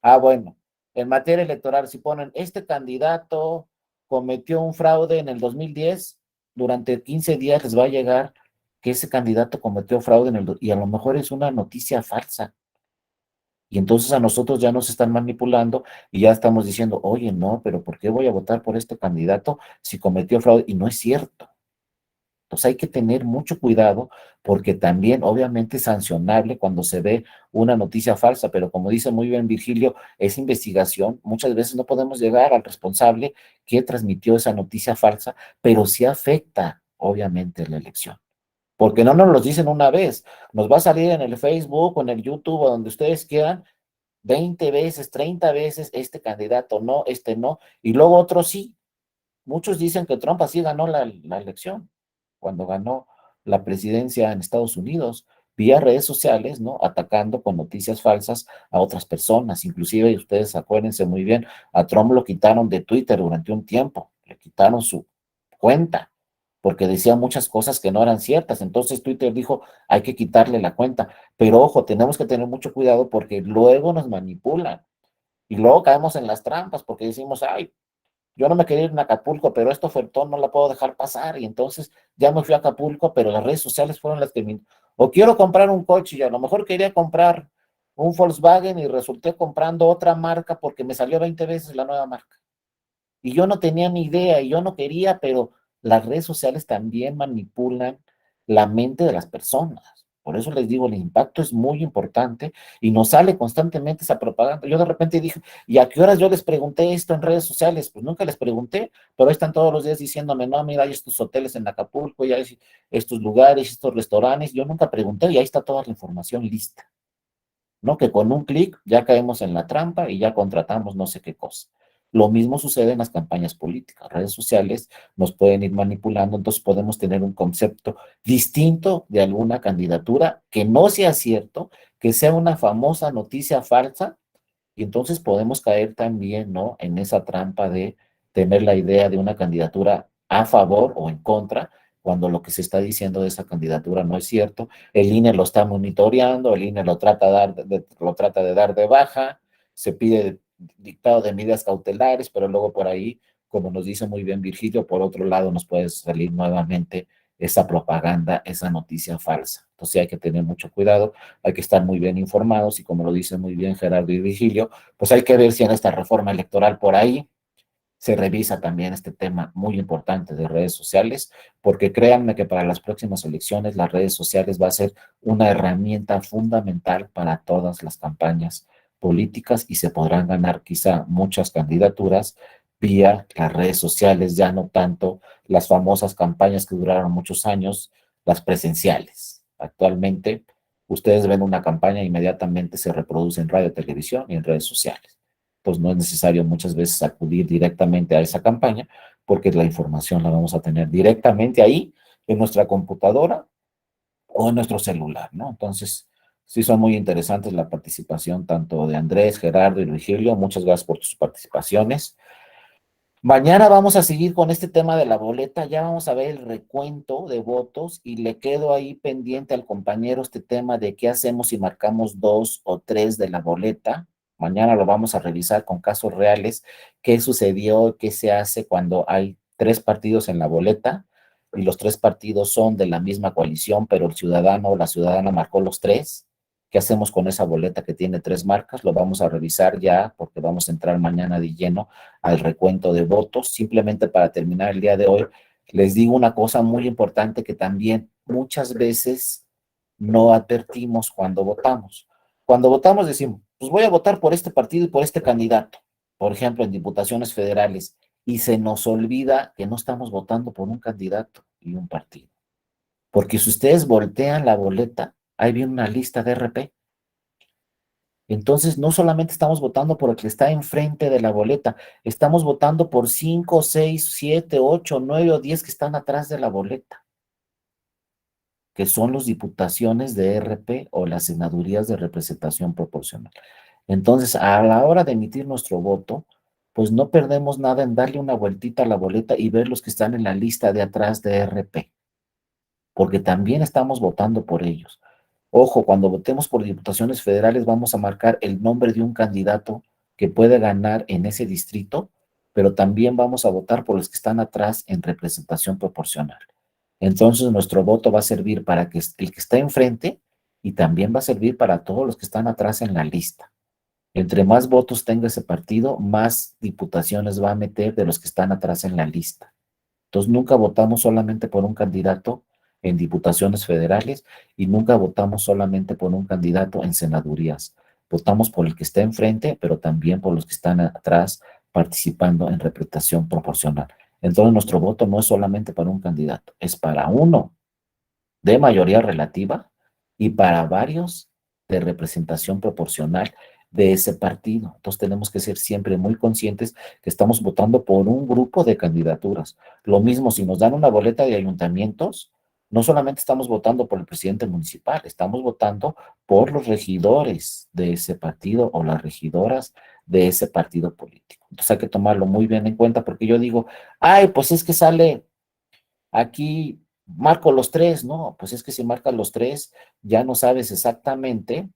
Ah, bueno, en materia electoral, si ponen, este candidato cometió un fraude en el 2010, durante 15 días les va a llegar que ese candidato cometió fraude y a lo mejor es una noticia falsa. Y entonces a nosotros ya nos están manipulando y ya estamos diciendo, oye, no, pero ¿por qué voy a votar por este candidato si cometió fraude? Y no es cierto. Entonces hay que tener mucho cuidado porque también obviamente es sancionable cuando se ve una noticia falsa, pero como dice muy bien Virgilio, es investigación. Muchas veces no podemos llegar al responsable que transmitió esa noticia falsa, pero sí afecta obviamente la elección. Porque no nos lo dicen una vez, nos va a salir en el Facebook o en el YouTube o donde ustedes quieran 20 veces, 30 veces, este candidato no, este no, y luego otros sí. Muchos dicen que Trump así ganó la elección, cuando ganó la presidencia en Estados Unidos, vía redes sociales, ¿no? Atacando con noticias falsas a otras personas. Inclusive, ustedes acuérdense muy bien, a Trump lo quitaron de Twitter durante un tiempo, le quitaron su cuenta, porque decía muchas cosas que no eran ciertas. Entonces Twitter dijo, hay que quitarle la cuenta. Pero ojo, tenemos que tener mucho cuidado porque luego nos manipulan. Y luego caemos en las trampas porque decimos, ay, yo no me quería ir a Acapulco, pero esta ofertón no la puedo dejar pasar. Y entonces ya me fui a Acapulco, pero las redes sociales fueron las que me... O quiero comprar un coche y a lo mejor quería comprar un Volkswagen y resulté comprando otra marca porque me salió 20 veces la nueva marca. Y yo no tenía ni idea y yo no quería, pero las redes sociales también manipulan la mente de las personas. Por eso les digo, el impacto es muy importante y nos sale constantemente esa propaganda. Yo de repente dije, ¿y a qué horas yo les pregunté esto en redes sociales? Pues nunca les pregunté, pero ahí están todos los días diciéndome, no, mira, hay estos hoteles en Acapulco, y hay estos lugares, estos restaurantes. Yo nunca pregunté y ahí está toda la información lista, ¿no? Que con un clic ya caemos en la trampa y ya contratamos no sé qué cosa. Lo mismo sucede en las campañas políticas. Redes sociales nos pueden ir manipulando, entonces podemos tener un concepto distinto de alguna candidatura que no sea cierto, que sea una famosa noticia falsa, y entonces podemos caer también, ¿no? En esa trampa de tener la idea de una candidatura a favor o en contra, cuando lo que se está diciendo de esa candidatura no es cierto. El INE lo está monitoreando, el INE lo trata de dar de baja, se pide dictado de medidas cautelares, pero luego por ahí, como nos dice muy bien Virgilio, por otro lado nos puede salir nuevamente esa propaganda, esa noticia falsa. Entonces hay que tener mucho cuidado, hay que estar muy bien informados y como lo dice muy bien Gerardo y Virgilio, pues hay que ver si en esta reforma electoral por ahí se revisa también este tema muy importante de redes sociales, porque créanme que para las próximas elecciones las redes sociales va a ser una herramienta fundamental para todas las campañas políticas y se podrán ganar quizá muchas candidaturas vía las redes sociales, ya no tanto las famosas campañas que duraron muchos años, las presenciales. Actualmente, ustedes ven una campaña e inmediatamente se reproduce en radio, televisión y en redes sociales. Pues no es necesario muchas veces acudir directamente a esa campaña, porque la información la vamos a tener directamente ahí, en nuestra computadora o en nuestro celular, ¿no? Entonces, sí son muy interesantes la participación tanto de Andrés, Gerardo y Virgilio. Muchas gracias por sus participaciones. Mañana vamos a seguir con este tema de la boleta, ya vamos a ver el recuento de votos y le quedo ahí pendiente al compañero este tema de qué hacemos si marcamos 2 o 3 de la boleta. Mañana lo vamos a revisar con casos reales, qué sucedió, qué se hace cuando hay 3 partidos en la boleta y los 3 partidos son de la misma coalición, pero el ciudadano o la ciudadana marcó los 3. ¿Qué hacemos con esa boleta que tiene 3 marcas? Lo vamos a revisar ya porque vamos a entrar mañana de lleno al recuento de votos. Simplemente para terminar el día de hoy, les digo una cosa muy importante que también muchas veces no advertimos cuando votamos. Cuando votamos decimos, pues voy a votar por este partido y por este candidato, por ejemplo, en diputaciones federales, y se nos olvida que no estamos votando por un candidato y un partido. Porque si ustedes voltean la boleta, ahí viene una lista de RP. Entonces, no solamente estamos votando por el que está enfrente de la boleta, estamos votando por 5, 6, 7, 8, 9 o 10 que están atrás de la boleta, que son los diputaciones de RP o las senadurías de representación proporcional. Entonces, a la hora de emitir nuestro voto, pues no perdemos nada en darle una vueltita a la boleta y ver los que están en la lista de atrás de RP, porque también estamos votando por ellos. Ojo, cuando votemos por diputaciones federales vamos a marcar el nombre de un candidato que puede ganar en ese distrito, pero también vamos a votar por los que están atrás en representación proporcional. Entonces nuestro voto va a servir para que el que está enfrente y también va a servir para todos los que están atrás en la lista. Entre más votos tenga ese partido, más diputaciones va a meter de los que están atrás en la lista. Entonces nunca votamos solamente por un candidato en diputaciones federales y nunca votamos solamente por un candidato en senadurías. Votamos por el que está enfrente, pero también por los que están atrás participando en representación proporcional. Entonces nuestro voto no es solamente para un candidato, es para uno de mayoría relativa y para varios de representación proporcional de ese partido. Entonces tenemos que ser siempre muy conscientes que estamos votando por un grupo de candidaturas. Lo mismo si nos dan una boleta de ayuntamientos, no solamente estamos votando por el presidente municipal, estamos votando por los regidores de ese partido o las regidoras de ese partido político. Entonces hay que tomarlo muy bien en cuenta porque yo digo, ay, pues es que sale aquí, marco los tres, ¿no? Pues es que si marcas los tres, ya no sabes exactamente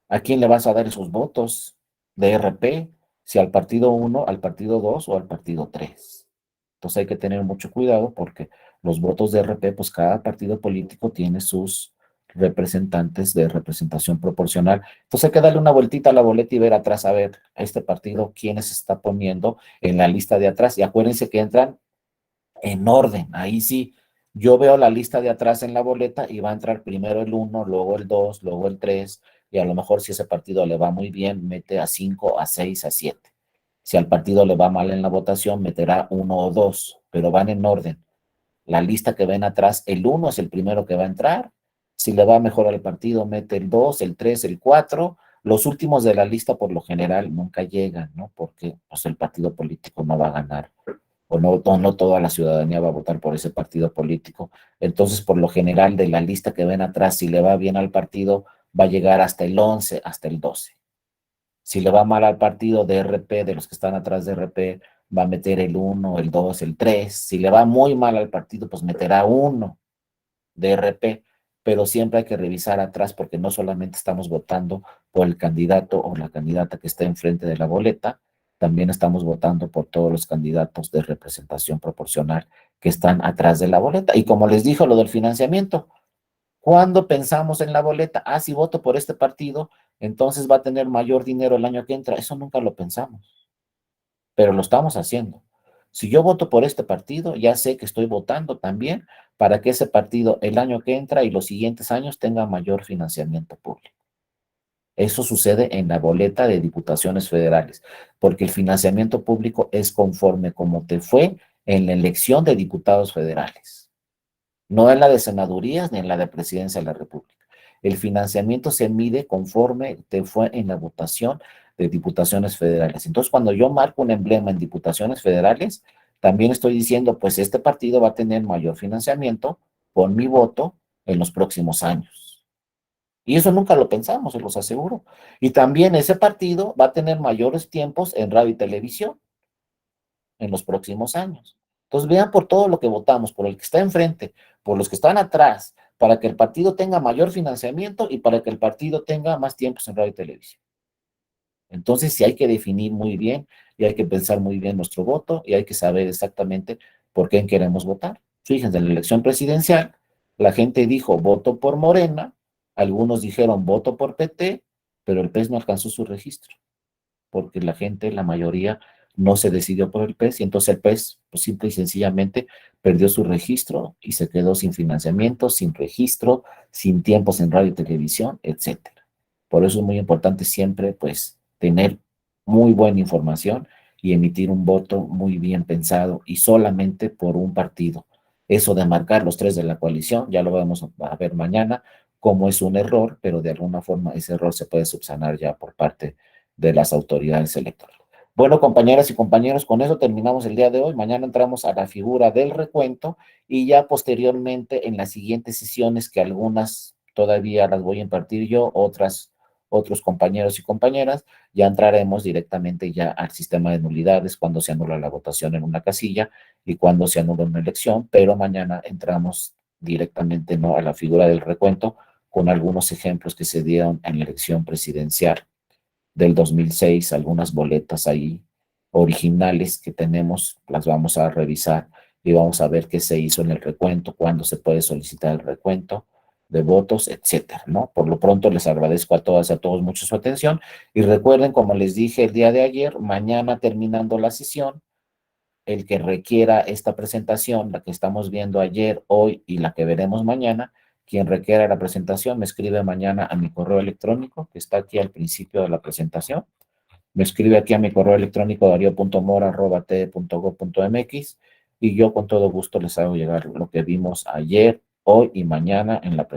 a quién le vas a dar esos votos de RP, si al partido 1, al partido 2 o al partido 3. Entonces hay que tener mucho cuidado porque los votos de RP, pues cada partido político tiene sus representantes de representación proporcional. Entonces hay que darle una vueltita a la boleta y ver atrás, a ver, a este partido, quiénes se está poniendo en la lista de atrás. Y acuérdense que entran en orden. Ahí sí, yo veo la lista de atrás en la boleta y va a entrar primero el 1, luego el 2, luego el 3, y a lo mejor si ese partido le va muy bien, mete a 5, a 6, a 7. Si al partido le va mal en la votación, meterá 1 o 2, pero van en orden. La lista que ven atrás, el 1 es el primero que va a entrar. Si le va mejor al partido, mete el 2, el 3, el 4. Los últimos de la lista, por lo general, nunca llegan, ¿no? Porque pues, el partido político no va a ganar o no toda la ciudadanía va a votar por ese partido político. Entonces, por lo general, de la lista que ven atrás, si le va bien al partido, va a llegar hasta el 11, hasta el 12. Si le va mal al partido de RP, de los que están atrás de RP, va a meter el 1, el 2, el 3. Si le va muy mal al partido, pues meterá 1 de RP, pero siempre hay que revisar atrás porque no solamente estamos votando por el candidato o la candidata que está enfrente de la boleta, también estamos votando por todos los candidatos de representación proporcional que están atrás de la boleta. Y como les dijo lo del financiamiento, cuando pensamos en la boleta, si voto por este partido, entonces va a tener mayor dinero el año que entra. Eso nunca lo pensamos, pero lo estamos haciendo. Si yo voto por este partido, ya sé que estoy votando también para que ese partido el año que entra y los siguientes años tenga mayor financiamiento público. Eso sucede en la boleta de diputaciones federales, porque el financiamiento público es conforme como te fue en la elección de diputados federales, no en la de senadurías ni en la de presidencia de la República. El financiamiento se mide conforme te fue en la votación de diputaciones federales. Entonces, cuando yo marco un emblema en diputaciones federales, también estoy diciendo, pues este partido va a tener mayor financiamiento por mi voto en los próximos años. Y eso nunca lo pensamos, se los aseguro. Y también ese partido va a tener mayores tiempos en radio y televisión en los próximos años. Entonces vean por todo lo que votamos, por el que está enfrente, por los que están atrás, para que el partido tenga mayor financiamiento y para que el partido tenga más tiempos en radio y televisión. Entonces sí hay que definir muy bien y hay que pensar muy bien nuestro voto y hay que saber exactamente por quién queremos votar. Fíjense, en la elección presidencial, la gente dijo voto por Morena, algunos dijeron voto por PT, pero el PES no alcanzó su registro, porque la gente, la mayoría, no se decidió por el PES y entonces el PES pues, simple y sencillamente perdió su registro y se quedó sin financiamiento, sin registro, sin tiempos en radio y televisión, etcétera. Por eso es muy importante siempre pues tener muy buena información y emitir un voto muy bien pensado y solamente por un partido. Eso de marcar los tres de la coalición, ya lo vamos a ver mañana, cómo es un error, pero de alguna forma ese error se puede subsanar ya por parte de las autoridades electorales. Bueno, compañeras y compañeros, con eso terminamos el día de hoy. Mañana entramos a la figura del recuento y ya posteriormente en las siguientes sesiones, que algunas todavía las voy a impartir yo, otros compañeros y compañeras, ya entraremos directamente ya al sistema de nulidades cuando se anula la votación en una casilla y cuando se anula una elección, pero mañana entramos directamente, ¿no?, a la figura del recuento con algunos ejemplos que se dieron en la elección presidencial del 2006, algunas boletas ahí originales que tenemos, las vamos a revisar y vamos a ver qué se hizo en el recuento, cuándo se puede solicitar el recuento de votos, etcétera, ¿no? Por lo pronto les agradezco a todas y a todos mucho su atención y recuerden, como les dije el día de ayer, mañana terminando la sesión, el que requiera esta presentación, la que estamos viendo ayer, hoy y la que veremos mañana, quien requiera la presentación me escribe mañana a mi correo electrónico, que está aquí al principio de la presentación. Me escribe aquí a mi correo electrónico dario.mora@te.gov.mx y yo con todo gusto les hago llegar lo que vimos ayer, hoy y mañana en la presentación.